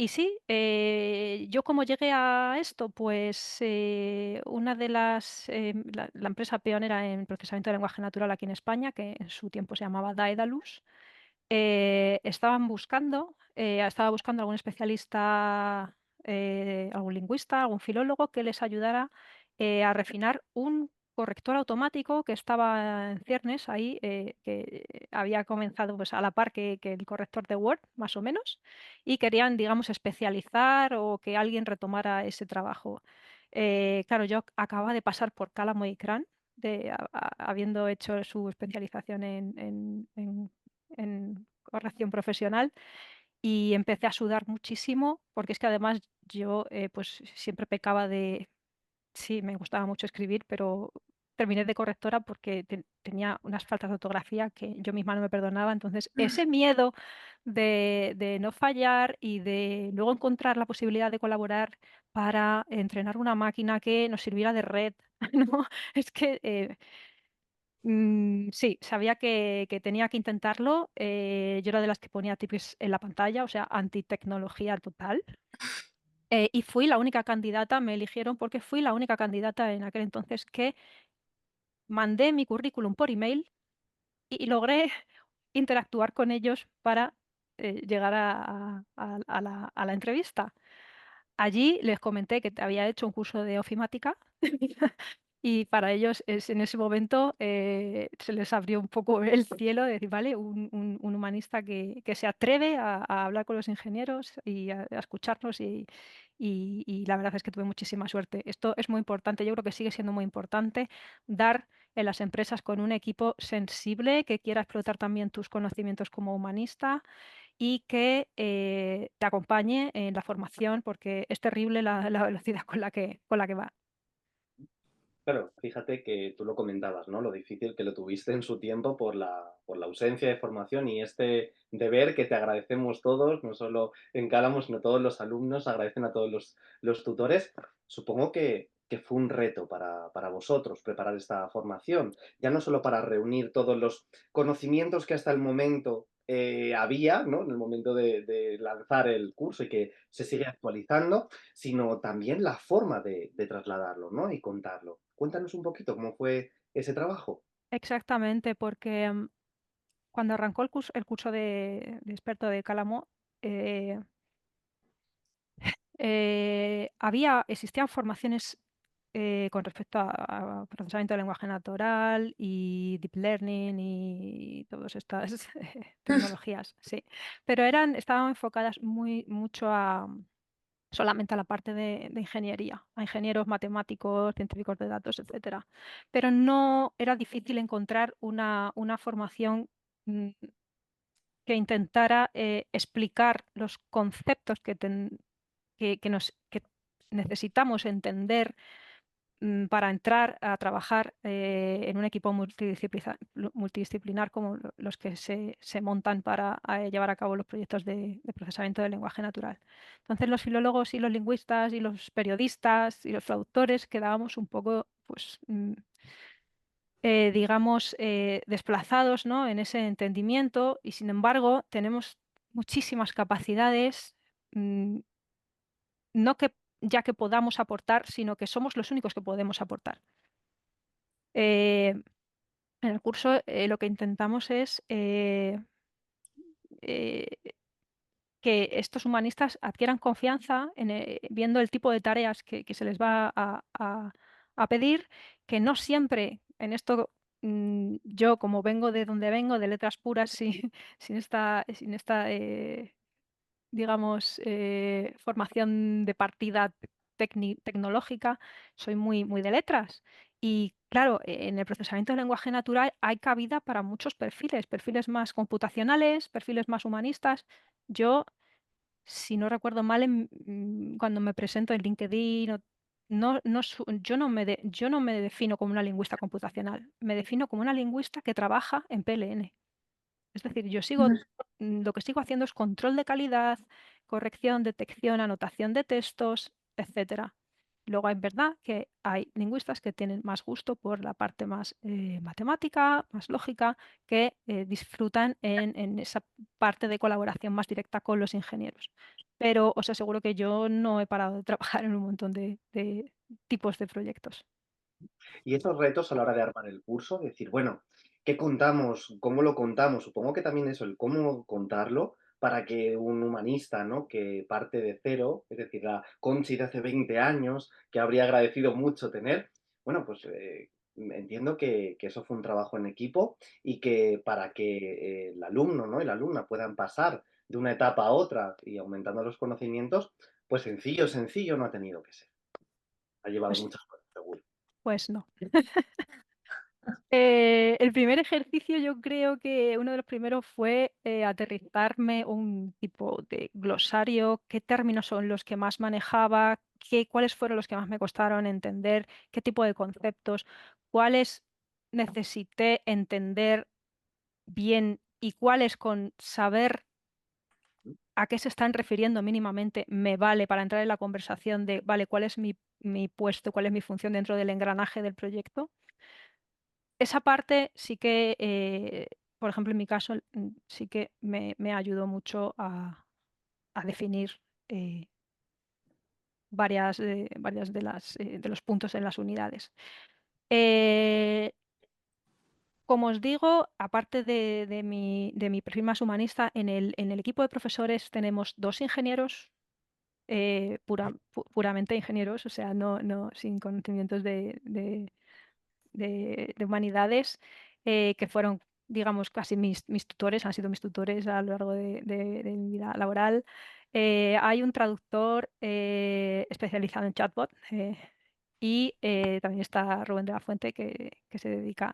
[SPEAKER 4] sí, yo como llegué a esto, pues una de la empresa pionera en procesamiento de lenguaje natural aquí en España, que en su tiempo se llamaba Daedalus, estaba buscando algún especialista, algún lingüista, algún filólogo que les ayudara a refinar un corrector automático que estaba en ciernes ahí, que había comenzado pues, a la par que el corrector de Word, más o menos, y querían, digamos, especializar o que alguien retomara ese trabajo. Claro, yo acababa de pasar por Cálamo y Cran, habiendo hecho su especialización en corrección profesional y empecé a sudar muchísimo porque es que además yo pues siempre pecaba de, sí, me gustaba mucho escribir, pero terminé de correctora porque tenía unas faltas de ortografía que yo misma no me perdonaba. Entonces, ese miedo de no fallar y de luego encontrar la posibilidad de colaborar para entrenar una máquina que nos sirviera de red, ¿no? Es que sí, sabía que tenía que intentarlo. Yo era de las que ponía tipis en la pantalla, o sea, antitecnología total. Y fui la única candidata, me eligieron porque fui la única candidata en aquel entonces que mandé mi currículum por email y logré interactuar con ellos para llegar a la entrevista. Allí les comenté que había hecho un curso de ofimática y para ellos en ese momento se les abrió un poco el cielo de decir, vale, un humanista que se atreve a hablar con los ingenieros y a escucharnos y la verdad es que tuve muchísima suerte. Esto es muy importante, yo creo que sigue siendo muy importante dar en las empresas con un equipo sensible que quiera explotar también tus conocimientos como humanista y que te acompañe en la formación porque es terrible la velocidad con la que va.
[SPEAKER 1] Claro, fíjate que tú lo comentabas, ¿no? Lo difícil que lo tuviste en su tiempo por la ausencia de formación y este deber que te agradecemos todos, no solo en Cálamos, sino todos los alumnos, agradecen a todos los tutores. Supongo que fue un reto para vosotros preparar esta formación, ya no solo para reunir todos los conocimientos que hasta el momento había, ¿no? En el momento de lanzar el curso y que se sigue actualizando, sino también la forma de trasladarlo, ¿no? Y contarlo. Cuéntanos un poquito cómo fue ese trabajo.
[SPEAKER 4] Exactamente, porque cuando arrancó el curso de experto de Cálamo, eh, existían formaciones con respecto a procesamiento de lenguaje natural y deep learning y todas estas tecnologías, sí. Pero estaban enfocadas mucho solamente a la parte de ingeniería, a ingenieros matemáticos, científicos de datos, etcétera. Pero no era difícil encontrar una formación mm, que intentara explicar los conceptos que necesitamos entender para entrar a trabajar en un equipo multidisciplinar como los que se montan para llevar a cabo los proyectos de procesamiento del lenguaje natural. Entonces, los filólogos y los lingüistas y los periodistas y los traductores quedábamos un poco, pues, digamos, desplazados, ¿no? En ese entendimiento y, sin embargo, tenemos muchísimas capacidades, mm, no que ya que podamos aportar, sino que somos los únicos que podemos aportar. Eh, en el curso lo que intentamos es eh, que estos humanistas adquieran confianza viendo el tipo de tareas que se les va a pedir, que no siempre en esto yo, como vengo de donde vengo, de letras puras, sin esta digamos, formación de partida tecnológica, soy muy de letras. Y claro, en el procesamiento del lenguaje natural hay cabida para muchos perfiles, perfiles más computacionales, perfiles más humanistas. Yo, si no recuerdo mal, cuando me presento en LinkedIn, yo no me defino como una lingüista computacional, me defino como una lingüista que trabaja en PLN. Es decir, lo que sigo haciendo es control de calidad, corrección, detección, anotación de textos, etcétera. Luego es verdad que hay lingüistas que tienen más gusto por la parte más matemática, más lógica, que disfrutan en esa parte de colaboración más directa con los ingenieros. Pero os aseguro que yo no he parado de trabajar en un montón de tipos de proyectos.
[SPEAKER 1] Y esos retos a la hora de armar el curso, decir, bueno, ¿qué contamos? ¿Cómo lo contamos? Supongo que también eso, el cómo contarlo para que un humanista, ¿no? Que parte de cero, es decir, la Conchi de hace 20 años, que habría agradecido mucho tener, bueno, pues entiendo que eso fue un trabajo en equipo y que para que el alumno, ¿no? Y la alumna puedan pasar de una etapa a otra y aumentando los conocimientos, pues sencillo, sencillo no ha tenido que ser. Ha llevado
[SPEAKER 4] Pues,
[SPEAKER 1] muchas cosas, seguro.
[SPEAKER 4] pues no. El primer ejercicio, yo creo que uno de los primeros fue aterrizarme un tipo de glosario, qué términos son los que más manejaba, cuáles fueron los que más me costaron entender, qué tipo de conceptos, cuáles necesité entender bien y cuáles con saber a qué se están refiriendo mínimamente me vale para entrar en la conversación de, vale, cuál es mi puesto, cuál es mi función dentro del engranaje del proyecto. Esa parte sí que, por ejemplo, en mi caso, sí que me ayudó mucho a definir eh, varias de los puntos en las unidades. Eh, Como os digo, aparte de mi perfil más humanista, en el equipo de profesores tenemos dos ingenieros, puramente ingenieros, o sea, sin conocimientos de humanidades, que fueron, digamos, casi mis tutores, han sido mis tutores a lo largo de mi vida laboral. Hay un traductor especializado en chatbot. Y también está Rubén de la Fuente, que se dedica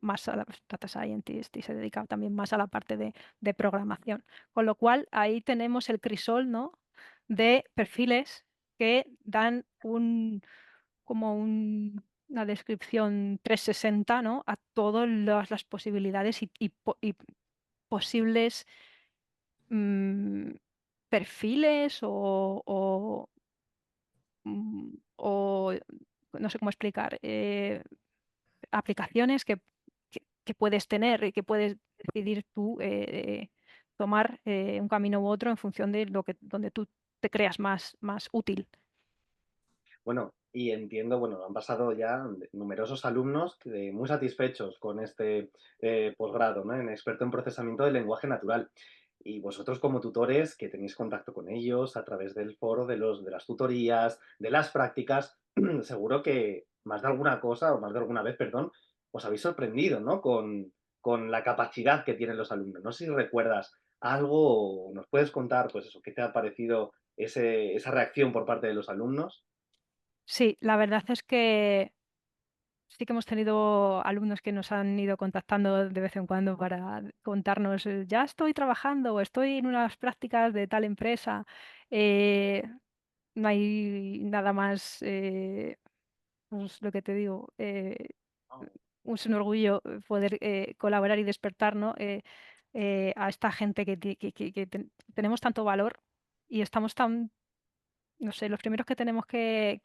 [SPEAKER 4] más a la data scientist y se dedica también más a la parte de programación. Con lo cual, ahí tenemos el crisol, ¿no? De perfiles que dan como una descripción 360, ¿no? A todas las posibilidades y posibles mm, perfiles o no sé cómo explicar, aplicaciones que puedes tener y que puedes decidir tú tomar un camino u otro en función de donde tú te creas más útil.
[SPEAKER 1] Bueno, y entiendo, bueno, han pasado ya numerosos alumnos muy satisfechos con este posgrado, ¿no? En experto en procesamiento del lenguaje natural. Y vosotros como tutores que tenéis contacto con ellos a través del foro, de las tutorías, de las prácticas, seguro que más de alguna cosa, o más de alguna vez, perdón, os habéis sorprendido, ¿no? Con la capacidad que tienen los alumnos. No sé si recuerdas algo o nos puedes contar, pues eso, qué te ha parecido esa reacción por parte de los alumnos.
[SPEAKER 4] Sí, la verdad es que sí que hemos tenido alumnos que nos han ido contactando de vez en cuando para contarnos, ya estoy trabajando o estoy en unas prácticas de tal empresa. eh, no hay nada más, pues lo que te digo, es un orgullo poder colaborar y despertar, ¿no? A esta gente tenemos tanto valor y estamos tan, no sé, los primeros que tenemos que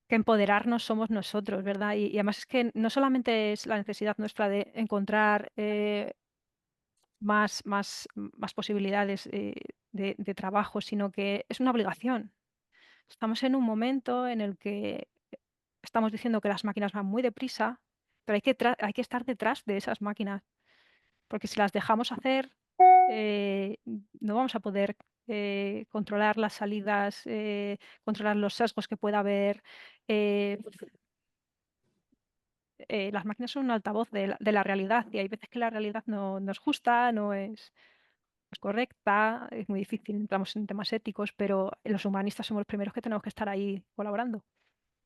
[SPEAKER 4] empoderarnos somos nosotros, ¿verdad? Y además es que no solamente es la necesidad nuestra de encontrar más posibilidades de trabajo, sino que es una obligación. Estamos en un momento en el que estamos diciendo que las máquinas van muy deprisa, pero hay que estar detrás de esas máquinas, porque si las dejamos hacer, no vamos a poder controlar las salidas, controlar los sesgos que pueda haber. eh, las máquinas son un altavoz de la realidad y hay veces que la realidad no es justa, no es correcta, es muy difícil, entramos en temas éticos, pero los humanistas somos los primeros que tenemos que estar ahí colaborando.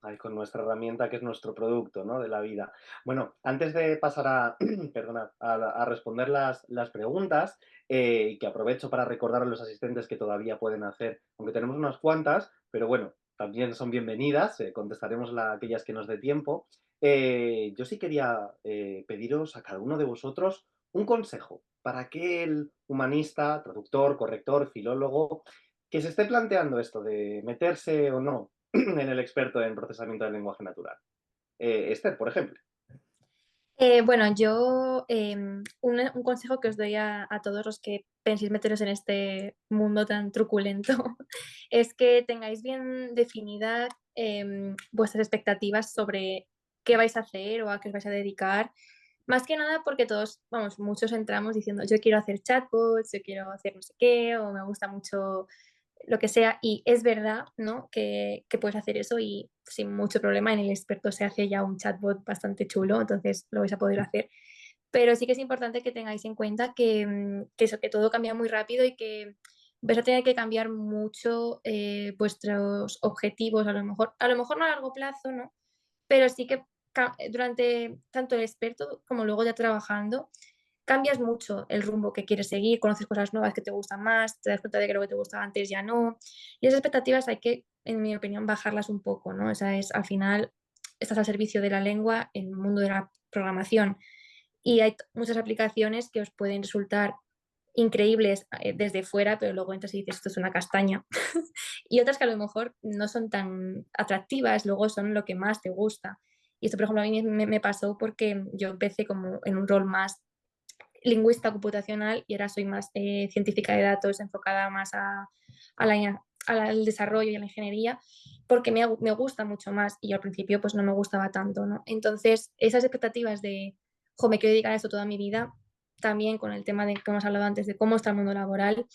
[SPEAKER 1] Ahí con nuestra herramienta que es nuestro producto, ¿no? De la vida. Bueno, antes de pasar a, perdona, a responder las preguntas, y que aprovecho para recordar a los asistentes que todavía pueden hacer, aunque tenemos unas cuantas, pero bueno, también son bienvenidas, contestaremos aquellas que nos dé tiempo. Yo sí quería pediros a cada uno de vosotros un consejo para aquel humanista, traductor, corrector, filólogo, que se esté planteando esto de meterse o no en el experto en procesamiento del lenguaje natural. Esther, por ejemplo.
[SPEAKER 3] Bueno, yo un consejo que os doy a todos los que penséis meteros en este mundo tan truculento es que tengáis bien definidas vuestras expectativas sobre qué vais a hacer o a qué os vais a dedicar. Más que nada porque todos, vamos, muchos entramos diciendo yo quiero hacer chatbots, yo quiero hacer no sé qué, o me gusta mucho lo que sea, y es verdad, ¿no? Que puedes hacer eso y sin mucho problema en el experto se hace ya un chatbot bastante chulo, entonces lo vais a poder hacer. Pero sí que es importante que tengáis en cuenta que eso, que todo cambia muy rápido y que vais a tener que cambiar mucho vuestros objetivos, a lo mejor no a largo plazo, ¿no? Pero sí que durante tanto el experto como luego ya trabajando, cambias mucho el rumbo que quieres seguir, conoces cosas nuevas que te gustan más, te das cuenta de que lo que te gustaba antes ya no. Y esas expectativas hay que, en mi opinión, bajarlas un poco, ¿no? Esa es, al final, estás al servicio de la lengua en el mundo de la programación y hay muchas aplicaciones que os pueden resultar increíbles desde fuera, pero luego entras y dices, esto es una castaña. Y otras que a lo mejor no son tan atractivas, luego son lo que más te gusta. Y esto, por ejemplo, a mí me pasó porque yo empecé como en un rol más lingüista computacional y ahora soy más científica de datos, enfocada más al desarrollo y a la ingeniería, porque me gusta mucho más y yo al principio pues no me gustaba tanto, ¿no? Entonces, esas expectativas de, jo, me quiero dedicar a esto toda mi vida, también con el tema de que hemos hablado antes de cómo está el mundo laboral,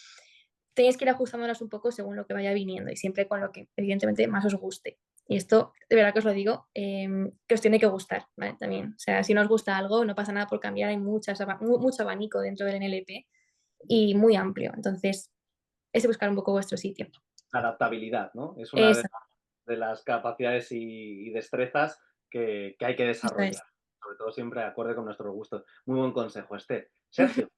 [SPEAKER 3] tenéis que ir ajustándolas un poco según lo que vaya viniendo y siempre con lo que evidentemente más os guste. Y esto, de verdad que os lo digo, que os tiene que gustar, ¿vale? También. O sea, si no os gusta algo, no pasa nada por cambiar, hay mucho abanico dentro del NLP y muy amplio. Entonces, es buscar un poco vuestro sitio.
[SPEAKER 1] Adaptabilidad, ¿no? Es una
[SPEAKER 3] Eso,
[SPEAKER 1] de las capacidades y destrezas que hay que
[SPEAKER 3] eso es.
[SPEAKER 1] desarrollar. Sobre todo siempre acorde con nuestros gustos. Muy buen consejo, Esther. Sergio.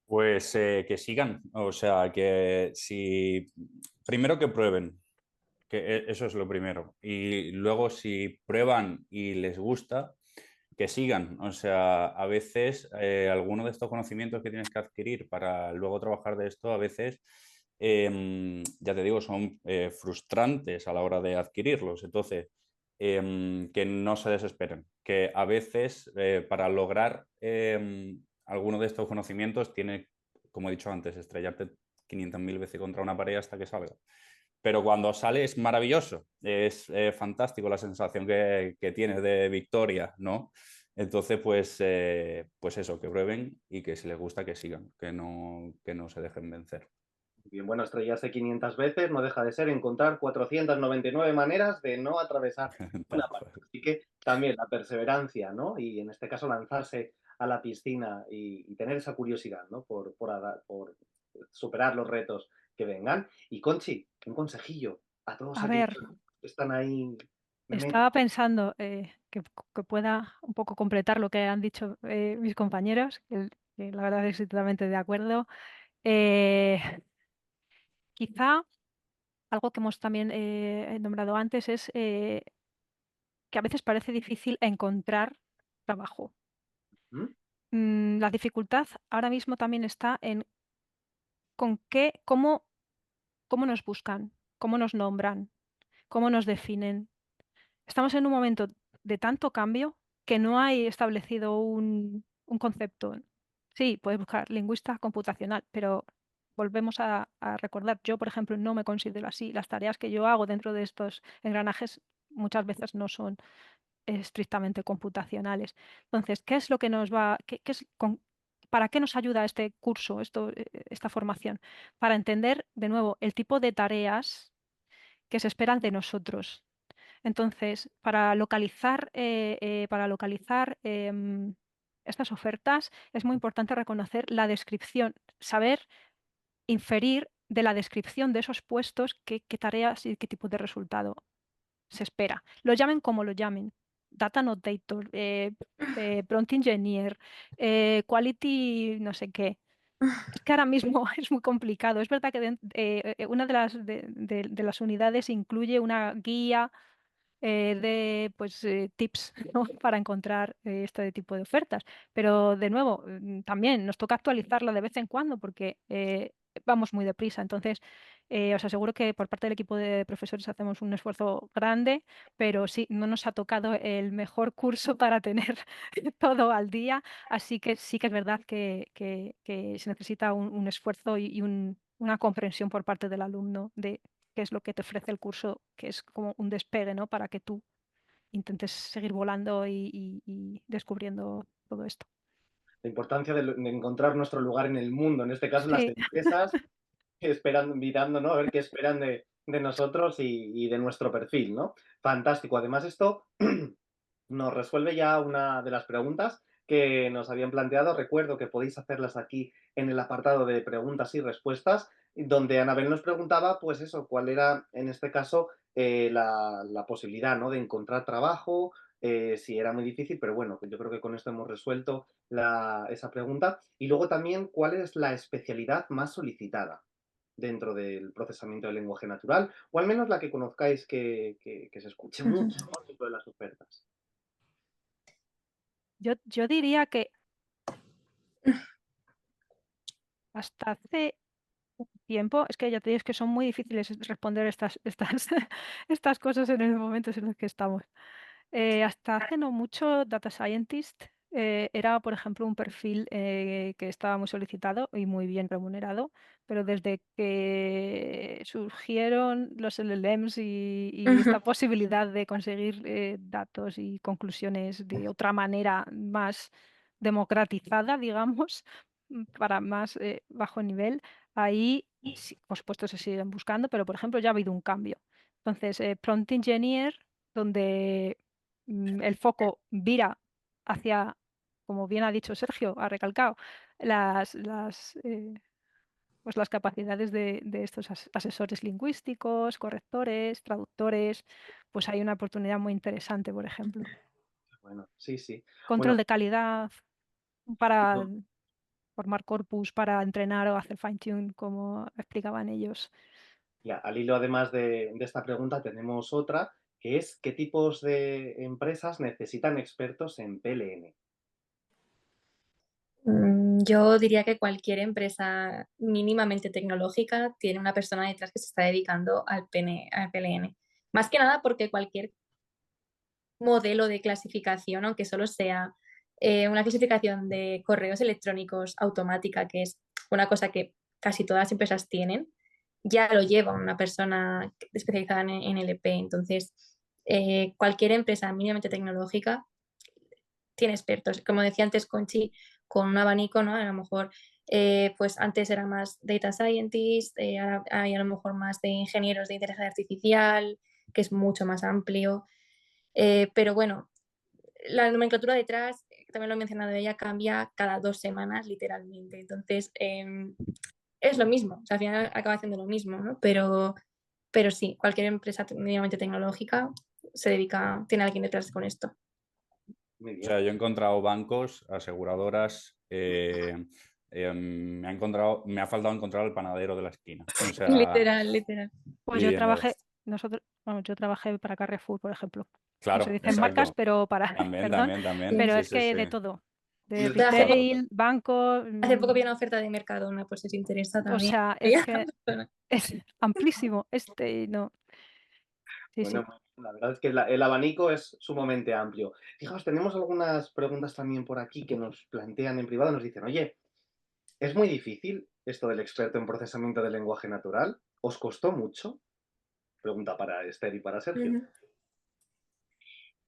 [SPEAKER 2] Pues que sigan, o sea, que si primero que prueben, que eso es lo primero. Y luego si prueban y les gusta, que sigan. O sea, a veces alguno de estos conocimientos que tienes que adquirir para luego trabajar de esto, a veces, ya te digo, son frustrantes a la hora de adquirirlos. Entonces, que no se desesperen, que a veces para lograr alguno de estos conocimientos tiene, como he dicho antes, estrellarte 500.000 veces contra una pared hasta que salga. Pero cuando sale es maravilloso, es fantástico la sensación que tienes de victoria, ¿no? Entonces, pues eso, que prueben y que si les gusta que sigan, que no se dejen vencer.
[SPEAKER 1] Bien, bueno, estrellarse 500 veces no deja de ser encontrar 499 maneras de no atravesar una
[SPEAKER 2] Tal
[SPEAKER 1] pared.
[SPEAKER 2] cual.
[SPEAKER 1] Así que también la perseverancia, ¿no? Y en este caso lanzarse a la piscina y tener esa curiosidad, ¿no? Por superar los retos que vengan. Y Conchi, un consejillo a todos
[SPEAKER 4] A
[SPEAKER 1] aquellos
[SPEAKER 4] ver,
[SPEAKER 1] que están ahí de mente.
[SPEAKER 4] estaba pensando que pueda un poco completar lo que han dicho mis compañeros, que la verdad estoy totalmente de acuerdo. Eh, Quizá algo que hemos también nombrado antes es que a veces parece difícil encontrar trabajo.
[SPEAKER 1] ¿Mm?
[SPEAKER 4] La dificultad ahora mismo también está en cómo nos buscan, cómo nos nombran, cómo nos definen. Estamos en un momento de tanto cambio que no hay establecido un concepto. Sí, puedes buscar lingüista computacional, pero volvemos a recordar, yo, por ejemplo, no me considero así. Las tareas que yo hago dentro de estos engranajes muchas veces no son estrictamente computacionales. Entonces, ¿qué es lo que nos va, qué es, para qué nos ayuda este curso, esta formación? Para entender, de nuevo, el tipo de tareas que se esperan de nosotros. Entonces, para localizar estas ofertas es muy importante reconocer la descripción, saber inferir de la descripción de esos puestos qué tareas y qué tipo de resultado se espera. Lo llamen como lo llamen. Data annotator, prompt engineer, quality no sé qué. Es que ahora mismo es muy complicado. Es verdad que una de las unidades incluye una guía de pues, tips, ¿no? para encontrar este tipo de ofertas. Pero de nuevo, también nos toca actualizarla de vez en cuando porque vamos muy deprisa. Entonces, os aseguro que por parte del equipo de profesores hacemos un esfuerzo grande, pero sí, no nos ha tocado el mejor curso para tener todo al día. Así que sí que es verdad que se necesita un esfuerzo una comprensión por parte del alumno de qué es lo que te ofrece el curso, que es como un despegue, ¿no? Para que tú intentes seguir volando y descubriendo todo esto.
[SPEAKER 1] La importancia de encontrar nuestro lugar en el mundo, en este caso las
[SPEAKER 4] Sí,
[SPEAKER 1] empresas esperando, mirando, ¿no? A ver qué esperan de nosotros y de nuestro perfil, ¿no? Fantástico. Además, esto nos resuelve ya una de las preguntas que nos habían planteado. Recuerdo que podéis hacerlas aquí en el apartado de preguntas y respuestas, donde Anabel nos preguntaba, pues eso, cuál era en este caso la posibilidad, ¿no? De encontrar trabajo, si era muy difícil, pero bueno, yo creo que con esto hemos resuelto esa pregunta. Y luego también, ¿cuál es la especialidad más solicitada dentro del procesamiento del lenguaje natural? O al menos la que conozcáis que se escuche mucho, ¿no? Dentro de las ofertas.
[SPEAKER 4] yo diría que hasta hace un tiempo, es que ya te digo es que son muy difíciles responder estas cosas en los momentos en los que estamos. Hasta hace no mucho, Data Scientist era, por ejemplo, un perfil que estaba muy solicitado y muy bien remunerado, pero desde que surgieron los LLMs y esta posibilidad de conseguir datos y conclusiones de otra manera más democratizada, digamos, para más bajo nivel, ahí, sí, por supuesto, se siguen buscando, pero, por ejemplo, ya ha habido un cambio. Entonces, Prompt Engineer, donde el foco vira hacia, como bien ha dicho Sergio, ha recalcado, pues las capacidades de estos asesores lingüísticos, correctores, traductores, pues hay una oportunidad muy interesante, por ejemplo.
[SPEAKER 1] Bueno, sí, sí.
[SPEAKER 4] Control
[SPEAKER 1] Bueno,
[SPEAKER 4] de calidad para formar corpus, para entrenar o hacer fine-tune, como explicaban ellos.
[SPEAKER 1] Ya, al hilo, además de esta pregunta, tenemos otra, que es ¿qué tipos de empresas necesitan expertos en PLN?
[SPEAKER 3] Yo diría que cualquier empresa mínimamente tecnológica tiene una persona detrás que se está dedicando al PLN. Más que nada porque cualquier modelo de clasificación, aunque solo sea una clasificación de correos electrónicos automática, que es una cosa que casi todas las empresas tienen, ya lo lleva una persona especializada en LP. Entonces, cualquier empresa mínimamente tecnológica tiene expertos. Como decía antes Conchi, con un abanico, ¿no? A lo mejor, pues antes era más data scientist, ahora hay a lo mejor más de ingenieros de inteligencia artificial, que es mucho más amplio. Pero bueno, la nomenclatura detrás, también lo he mencionado ella, cambia cada 2 semanas literalmente. Entonces, es lo mismo, o sea, al final acaba haciendo lo mismo, ¿no? Pero sí, cualquier empresa mínimamente tecnológica se dedica, tiene alguien detrás con esto.
[SPEAKER 1] Muy
[SPEAKER 2] O
[SPEAKER 1] bien.
[SPEAKER 2] sea, yo he encontrado bancos, aseguradoras, me ha faltado encontrar al panadero de la esquina. O sea,
[SPEAKER 3] Literal, literal.
[SPEAKER 4] Pues yo
[SPEAKER 2] pidiendo
[SPEAKER 4] trabajé,
[SPEAKER 2] esto.
[SPEAKER 4] yo trabajé para Carrefour, por ejemplo. No se
[SPEAKER 2] Claro,
[SPEAKER 4] dicen marcas,
[SPEAKER 2] exacto.
[SPEAKER 4] pero para,
[SPEAKER 2] También,
[SPEAKER 4] perdón,
[SPEAKER 2] también, también.
[SPEAKER 4] pero
[SPEAKER 2] Sí,
[SPEAKER 4] es
[SPEAKER 2] sí,
[SPEAKER 4] que
[SPEAKER 2] sí.
[SPEAKER 4] de todo,
[SPEAKER 1] Y
[SPEAKER 4] de
[SPEAKER 1] el
[SPEAKER 3] Hace
[SPEAKER 1] sector,
[SPEAKER 3] poco,
[SPEAKER 4] retail, banco,
[SPEAKER 3] hace poco vi una oferta de Mercadona, por si os interesa
[SPEAKER 4] o
[SPEAKER 3] también.
[SPEAKER 4] sea, es que es amplísimo. No, sí,
[SPEAKER 1] bueno,
[SPEAKER 4] sí.
[SPEAKER 1] la verdad es que el abanico es sumamente amplio. Fijaos, tenemos algunas preguntas también por aquí que nos plantean en privado, nos dicen, oye, ¿es muy difícil esto del experto en procesamiento del lenguaje natural? ¿Os costó mucho? Pregunta para Esther y para Sergio.
[SPEAKER 3] Ujú.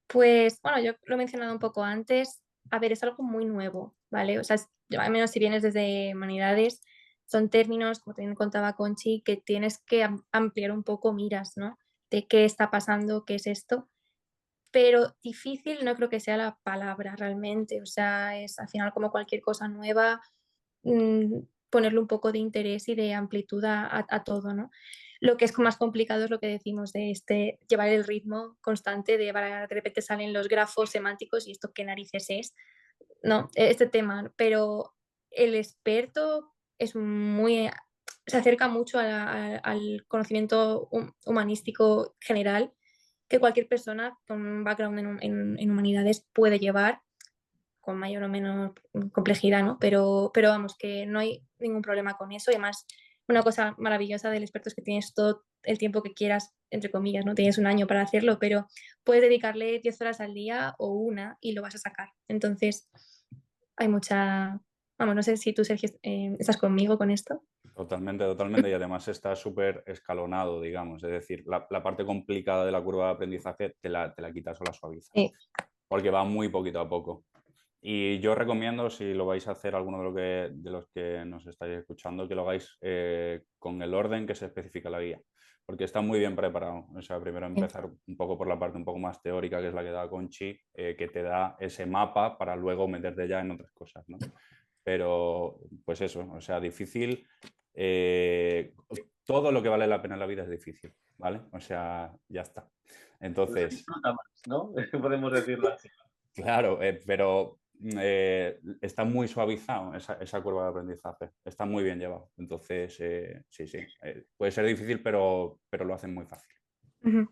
[SPEAKER 3] Pues bueno, yo lo he mencionado un poco antes. A ver, es algo muy nuevo, ¿vale? O sea, al menos si vienes desde humanidades, son términos, como también contaba Conchi, que tienes que ampliar un poco miras, ¿no? De qué está pasando, qué es esto. Pero difícil no creo que sea la palabra realmente. O sea, es al final como cualquier cosa nueva, ponerle un poco de interés y de amplitud a todo, ¿no? Lo que es más complicado es lo que decimos de llevar el ritmo constante de repente salen los grafos semánticos y esto qué narices es, ¿no? Este tema, pero el experto es se acerca mucho al conocimiento humanístico general que cualquier persona con un background en humanidades puede llevar con mayor o menor complejidad, ¿no? Pero vamos, que no hay ningún problema con eso. Y además, una cosa maravillosa del experto es que tienes todo el tiempo que quieras, entre comillas, ¿no? Tienes un año para hacerlo, pero puedes dedicarle 10 horas al día o una y lo vas a sacar. Entonces, hay mucha... Vamos, no sé si tú, Sergio, estás conmigo con esto.
[SPEAKER 2] Totalmente, totalmente. Y además está súper escalonado, digamos. Es decir, la parte complicada de la curva de aprendizaje te la quitas o la suavizas.
[SPEAKER 3] Sí.
[SPEAKER 2] Porque va muy poquito a poco. Y yo recomiendo, si lo vais a hacer alguno de los que nos estáis escuchando, que lo hagáis con el orden que se especifica la guía. Porque está muy bien preparado. O sea, primero empezar un poco por la parte un poco más teórica, que es la que da Conchi, que te da ese mapa para luego meterte ya en otras cosas, ¿no? Pero, pues eso, o sea, difícil. Todo lo que vale la pena en la vida es difícil, ¿vale? O sea, ya está.
[SPEAKER 1] Se
[SPEAKER 2] Entonces,
[SPEAKER 1] disfruta más, ¿no? Podemos decirlo así.
[SPEAKER 2] claro, pero está muy suavizado esa curva de aprendizaje. Está muy bien llevado. Entonces, sí, sí. Puede ser difícil, pero lo hacen muy fácil.
[SPEAKER 3] Ujú.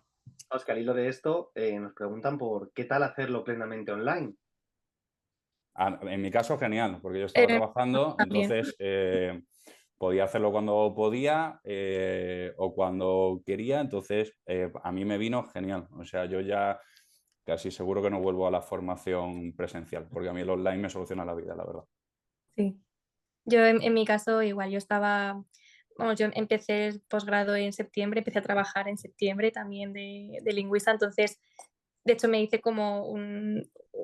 [SPEAKER 1] Oscar, al hilo de esto, nos preguntan por qué tal hacerlo plenamente online.
[SPEAKER 2] En mi caso, genial, porque yo estaba trabajando,
[SPEAKER 3] También.
[SPEAKER 2] entonces podía hacerlo cuando podía o cuando quería, entonces a mí me vino genial. O sea, yo ya casi seguro que no vuelvo a la formación presencial, porque a mí el online me soluciona la vida, la verdad.
[SPEAKER 3] Sí. Yo en mi caso igual, vamos, yo empecé el posgrado en septiembre, empecé a trabajar en septiembre también de lingüista, entonces de hecho me hice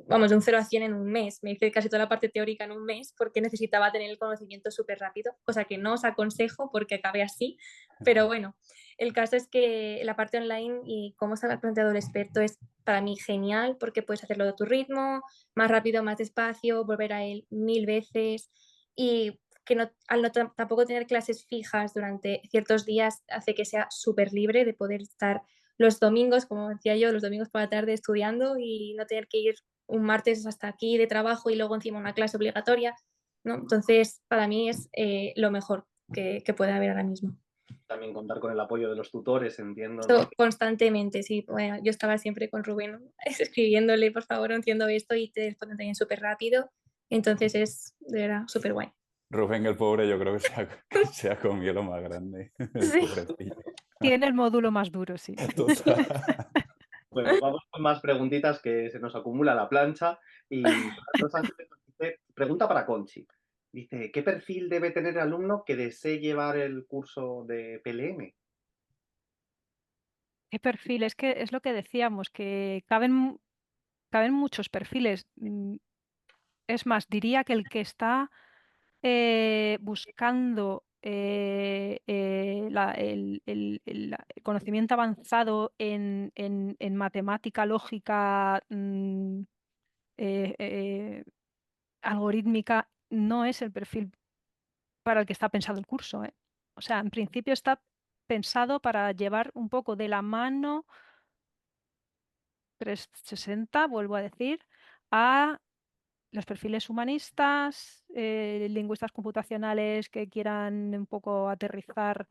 [SPEAKER 3] vamos, de un 0 a 100 en un mes, me hice casi toda la parte teórica en un mes porque necesitaba tener el conocimiento súper rápido, cosa que no os aconsejo porque acabé así, pero bueno, el caso es que la parte online y cómo se ha planteado el experto es para mí genial porque puedes hacerlo a tu ritmo, más rápido, más despacio, volver a él 1000 veces y que al no tampoco tener clases fijas durante ciertos días hace que sea súper libre de poder estar los domingos, como decía yo, los domingos por la tarde estudiando y no tener que ir un martes hasta aquí de trabajo y luego encima una clase obligatoria, ¿no? Entonces, para mí es lo mejor que puede haber ahora mismo.
[SPEAKER 1] También contar con el apoyo de los tutores, entiendo, ¿no?
[SPEAKER 3] Constantemente, sí. Bueno, yo estaba siempre con Rubén escribiéndole, por favor, no entiendo esto y te responden también súper rápido. Entonces es, de verdad, súper guay.
[SPEAKER 2] Rubén, el pobre, yo creo que se ha comido lo más grande. El
[SPEAKER 3] Sí.
[SPEAKER 2] pobrecillo.
[SPEAKER 4] Tiene el módulo más duro, sí.
[SPEAKER 2] Total.
[SPEAKER 1] Bueno, vamos con más preguntitas que se nos acumula la plancha. Y Rosa Ángeles nos dice, pregunta para Conchi. Dice, ¿qué perfil debe tener el alumno que desee llevar el curso de PLM?
[SPEAKER 4] ¿Qué perfil? Es que es lo que decíamos, que caben muchos perfiles. Es más, diría que el que está buscando el conocimiento avanzado en matemática, lógica, eh, eh, algorítmica, no es el perfil para el que está pensado el curso, ¿eh? O sea, en principio está pensado para llevar un poco de la mano 360, vuelvo a decir, a los perfiles humanistas, lingüistas computacionales que quieran un poco aterrizar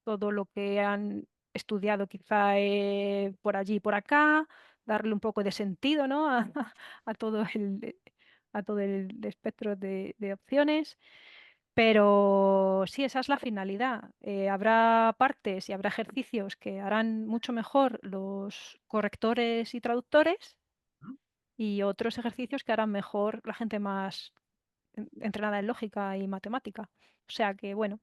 [SPEAKER 4] todo lo que han estudiado quizá por allí y por acá, darle un poco de sentido, ¿no? a todo el espectro de opciones. Pero sí, esa es la finalidad. Habrá partes y habrá ejercicios que harán mucho mejor los correctores y traductores y otros ejercicios que harán mejor la gente más entrenada en lógica y matemática. O sea que, bueno,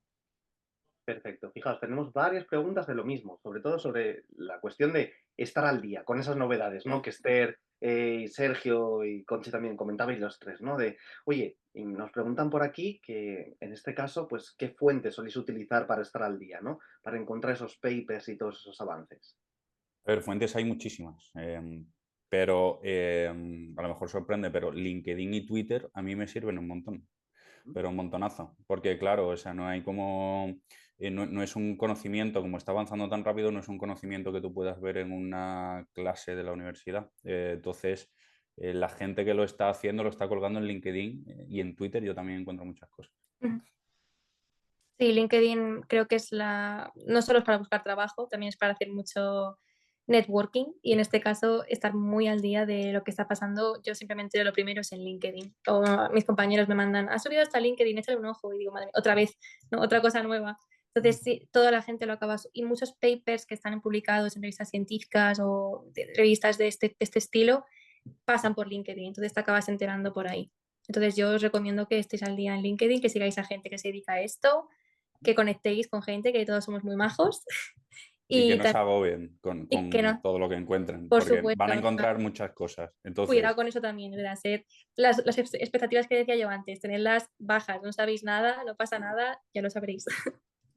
[SPEAKER 1] Perfecto. Fijaos, tenemos varias preguntas de lo mismo, sobre todo sobre la cuestión de estar al día con esas novedades, ¿no? Que Esther, y Sergio y Conchi también comentabais los tres, ¿no? De, oye, y nos preguntan por aquí que en este caso, pues, ¿qué fuentes soléis utilizar para estar al día, ¿no? Para encontrar esos papers y todos esos avances.
[SPEAKER 2] A ver, fuentes hay muchísimas, pero a lo mejor sorprende, pero LinkedIn y Twitter a mí me sirven un montón, pero un montonazo, porque claro, o sea, no hay como, no es un conocimiento, como está avanzando tan rápido, no es un conocimiento que tú puedas ver en una clase de la universidad. Entonces, la gente que lo está haciendo lo está colgando en LinkedIn y en Twitter yo también encuentro muchas cosas.
[SPEAKER 3] Sí, LinkedIn creo que es no solo es para buscar trabajo, también es para hacer mucho networking y en este caso estar muy al día de lo que está pasando. Yo simplemente lo primero es en LinkedIn. O mis compañeros me mandan, has subido hasta LinkedIn, échale un ojo y digo, madre mía, otra vez, ¿no? Otra cosa nueva. Entonces, sí, toda la gente lo acaba. Y muchos papers que están publicados en revistas científicas o revistas de este estilo pasan por LinkedIn. Entonces, te acabas enterando por ahí. Entonces, yo os recomiendo que estéis al día en LinkedIn, que sigáis a gente que se dedica a esto, que conectéis con gente, que todos somos muy majos.
[SPEAKER 2] Y que
[SPEAKER 3] Y,
[SPEAKER 2] no se agobien con
[SPEAKER 3] y que no,
[SPEAKER 2] todo lo que encuentren,
[SPEAKER 3] por
[SPEAKER 2] porque van
[SPEAKER 3] supuesto,
[SPEAKER 2] a encontrar muchas cosas.
[SPEAKER 3] cuidado
[SPEAKER 2] Entonces,
[SPEAKER 3] con eso también, ¿verdad? Ser las expectativas que decía yo antes, tenerlas bajas, no sabéis nada, no pasa nada, ya lo sabréis.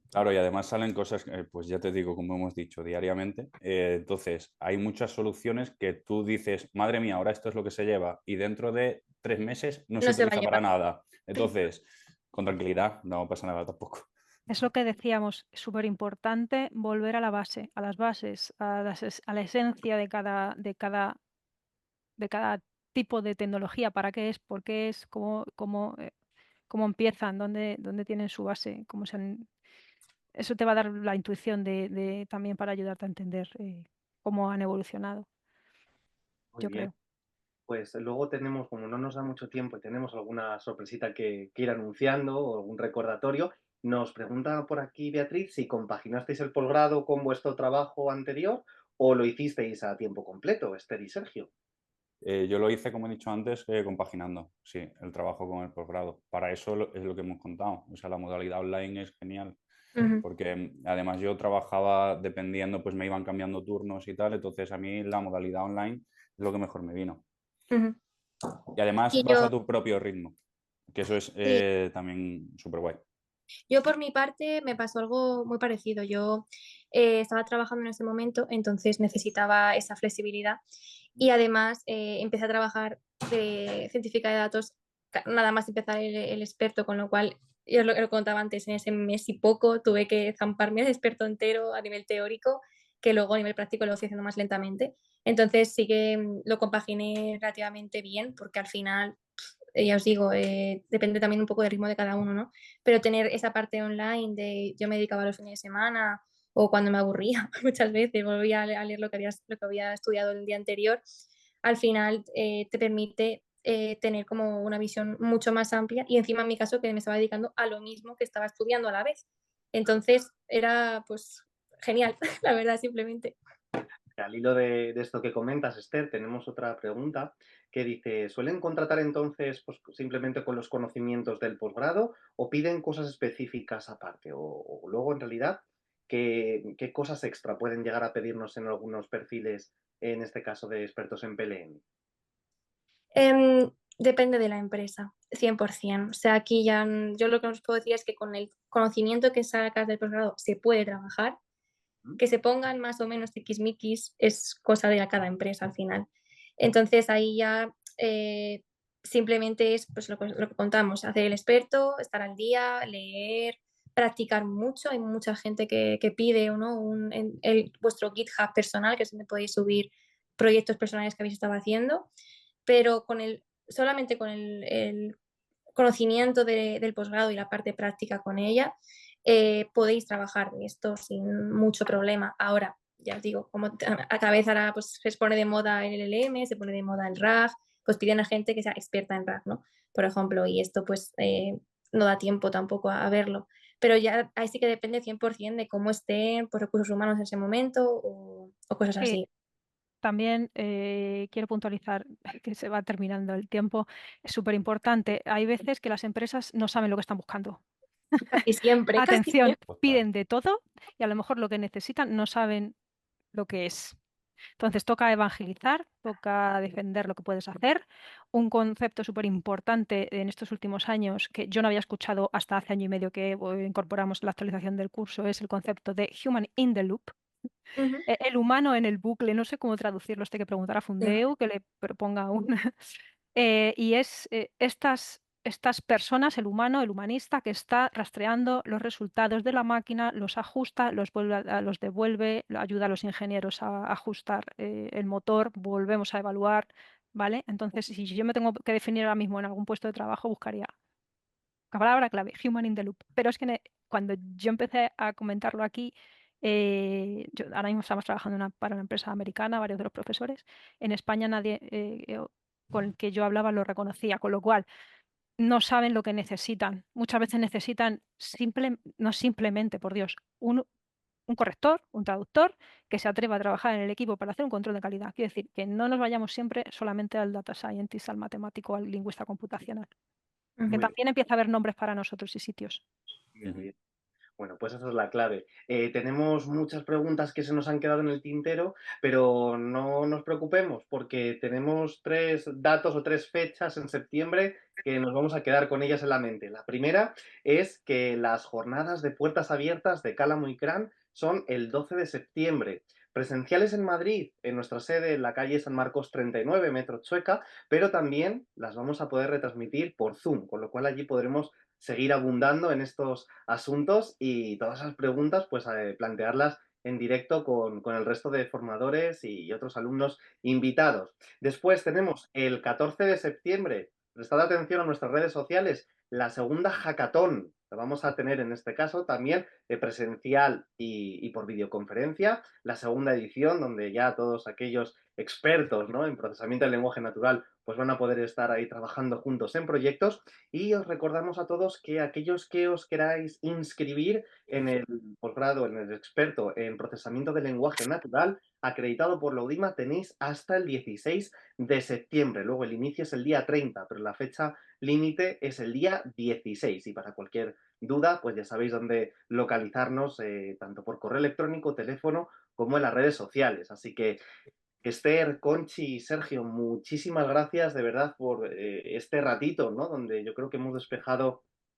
[SPEAKER 2] claro, y además salen cosas, pues ya te digo, como hemos dicho, diariamente. Entonces, hay muchas soluciones que tú dices, madre mía, ahora esto es lo que se lleva, y dentro de 3 meses no se
[SPEAKER 3] No se va a
[SPEAKER 2] utiliza para
[SPEAKER 3] llevar.
[SPEAKER 2] nada. Entonces, con tranquilidad, no pasa nada tampoco.
[SPEAKER 4] es lo que decíamos, súper importante volver a la base, a las bases, a la esencia de cada tipo de tecnología, para qué es, por qué es, cómo empiezan, dónde tienen su base, eso te va a dar la intuición también para ayudarte a entender cómo han evolucionado,
[SPEAKER 1] Muy
[SPEAKER 4] yo
[SPEAKER 1] bien.
[SPEAKER 4] creo.
[SPEAKER 1] Pues luego tenemos, como no nos da mucho tiempo y tenemos alguna sorpresita que ir anunciando o algún recordatorio, nos pregunta por aquí Beatriz si compaginasteis el posgrado con vuestro trabajo anterior o lo hicisteis a tiempo completo, Esther y Sergio.
[SPEAKER 2] Yo lo hice, como he dicho antes, compaginando, sí, el trabajo con el posgrado. Para eso es lo que hemos contado. O sea, la modalidad online es genial,
[SPEAKER 3] Ujú,
[SPEAKER 2] porque además yo trabajaba dependiendo, pues me iban cambiando turnos y tal, entonces a mí la modalidad online es lo que mejor me vino.
[SPEAKER 3] ujú.
[SPEAKER 2] Y además
[SPEAKER 3] Y
[SPEAKER 2] vas a tu propio ritmo, que eso es
[SPEAKER 3] sí,
[SPEAKER 2] también súper guay.
[SPEAKER 3] yo por mi parte me pasó algo muy parecido. Yo estaba trabajando en ese momento, entonces necesitaba esa flexibilidad y además empecé a trabajar de científica de datos nada más empezar el experto, con lo cual, yo lo contaba antes, en ese mes y poco tuve que zamparme el experto entero a nivel teórico, que luego a nivel práctico lo fui haciendo más lentamente. Entonces sí que lo compaginé relativamente bien, porque al final ya os digo, depende también un poco del ritmo de cada uno, ¿no? Pero tener esa parte online de yo me dedicaba a los fines de semana o cuando me aburría muchas veces, volvía a leer lo que había estudiado el día anterior, al final te permite tener como una visión mucho más amplia y encima en mi caso que me estaba dedicando a lo mismo que estaba estudiando a la vez. Entonces era pues genial, la verdad, simplemente.
[SPEAKER 1] Al hilo de esto que comentas, Esther, tenemos otra pregunta que dice, ¿suelen contratar entonces pues, simplemente con los conocimientos del posgrado o piden cosas específicas aparte? O luego, en realidad, ¿qué cosas extra pueden llegar a pedirnos en algunos perfiles, en este caso de expertos en PLM?
[SPEAKER 3] Depende de la empresa, 100%. O sea, aquí ya yo lo que os puedo decir es que con el conocimiento que sacas del posgrado se puede trabajar,
[SPEAKER 1] ¿Mm?
[SPEAKER 3] que se pongan más o menos tiquismiquis es cosa de cada empresa al final. Entonces ahí ya simplemente es pues, lo que contamos, hacer el experto, estar al día, leer, practicar mucho. Hay mucha gente que pide ¿no? vuestro GitHub personal, que es donde podéis subir proyectos personales que habéis estado haciendo, pero solamente con el conocimiento del posgrado y la parte práctica con ella, podéis trabajar en esto sin mucho problema. Ahora, ya os digo, como a cabeza ahora pues, se pone de moda el LLM, se pone de moda el RAG, pues piden a gente que sea experta en RAG, ¿no? Por ejemplo, y esto pues no da tiempo tampoco a verlo. Pero ya ahí sí que depende 100% de cómo estén por recursos humanos en ese momento o cosas
[SPEAKER 4] Sí,
[SPEAKER 3] así.
[SPEAKER 4] también quiero puntualizar que se va terminando el tiempo. Es súper importante. Hay veces que las empresas no saben lo que están buscando.
[SPEAKER 3] Casi siempre, casi
[SPEAKER 4] Atención,
[SPEAKER 3] siempre.
[SPEAKER 4] piden de todo y a lo mejor lo que necesitan no saben lo que es. Entonces toca evangelizar, toca defender lo que puedes hacer. Un concepto súper importante en estos últimos años que yo no había escuchado hasta hace año y medio que incorporamos la actualización del curso es el concepto de Human in the Loop.
[SPEAKER 3] Ujú.
[SPEAKER 4] El humano en el bucle, no sé cómo traducirlo, este que preguntar a
[SPEAKER 3] Sí.
[SPEAKER 4] Fundeu, que le proponga un... y es estas personas, el humano, el humanista, que está rastreando los resultados de la máquina, los ajusta, los devuelve, ayuda a los ingenieros a ajustar el motor, volvemos a evaluar, ¿vale? Entonces, si yo me tengo que definir ahora mismo en algún puesto de trabajo, buscaría la palabra clave, human in the loop. Pero es que cuando yo empecé a comentarlo aquí, ahora mismo estamos trabajando para una empresa americana, varios de los profesores. En España nadie con el que yo hablaba lo reconocía, con lo cual no saben lo que necesitan. Muchas veces necesitan no simplemente, por Dios, un corrector, un traductor que se atreva a trabajar en el equipo para hacer un control de calidad. Quiero decir, que no nos vayamos siempre solamente al data scientist, al matemático, al lingüista computacional, que
[SPEAKER 3] Ujú.
[SPEAKER 1] Muy
[SPEAKER 4] también empieza a haber nombres para nosotros y sitios.
[SPEAKER 1] bien, muy bien. Bueno, pues esa es la clave. Tenemos muchas preguntas que se nos han quedado en el tintero, pero no nos preocupemos porque tenemos 3 datos o 3 fechas en septiembre que nos vamos a quedar con ellas en la mente. La primera es que las jornadas de puertas abiertas de Cálamo y Cran son el 12 de septiembre. Presenciales en Madrid, en nuestra sede en la calle San Marcos 39, Metro Chueca, pero también las vamos a poder retransmitir por Zoom, con lo cual allí podremos seguir abundando en estos asuntos y todas esas preguntas, pues plantearlas en directo con el resto de formadores y otros alumnos invitados. Después tenemos el 14 de septiembre, prestad atención a nuestras redes sociales, la segunda hackathon. La vamos a tener en este caso también presencial y por videoconferencia, la segunda edición, donde ya todos aquellos expertos, ¿no?, en procesamiento del lenguaje natural pues van a poder estar ahí trabajando juntos en proyectos y os recordamos a todos que aquellos que os queráis inscribir en el posgrado, en el experto en procesamiento del lenguaje natural, acreditado por la UDIMA, tenéis hasta el 16 de septiembre. Luego el inicio es el día 30, pero la fecha límite es el día 16. Y para cualquier duda, pues ya sabéis dónde localizarnos, tanto por correo electrónico, teléfono, como en las redes sociales. Así que Esther, Conchi y Sergio, muchísimas gracias de verdad por este ratito, ¿no? Donde yo creo que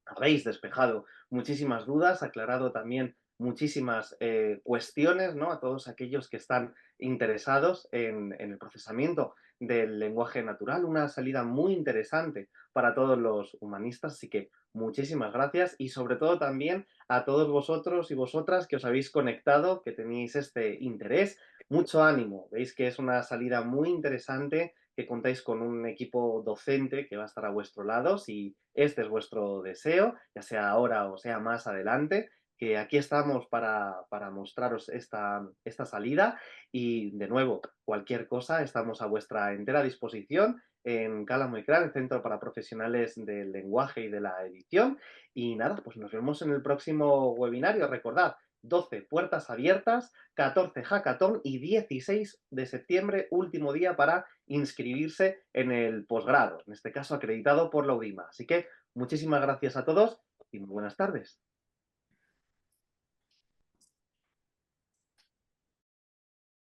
[SPEAKER 1] habéis despejado muchísimas dudas, aclarado también muchísimas cuestiones, ¿no? A todos aquellos que están interesados en el procesamiento del lenguaje natural, una salida muy interesante para todos los humanistas, así que muchísimas gracias y sobre todo también a todos vosotros y vosotras que os habéis conectado, que tenéis este interés mucho ánimo. Veis que es una salida muy interesante que contáis con un equipo docente que va a estar a vuestro lado si este es vuestro deseo, ya sea ahora o sea más adelante, que aquí estamos para mostraros esta salida y de nuevo, cualquier cosa, estamos a vuestra entera disposición en Calamo y Cran, el Centro para Profesionales del Lenguaje y de la Edición. Y nada, pues nos vemos en el próximo webinario. Recordad, 12 puertas abiertas, 14 hackathon y 16 de septiembre, último día para inscribirse en el posgrado, en este caso acreditado por la UDIMA. Así que muchísimas gracias a todos y muy buenas tardes.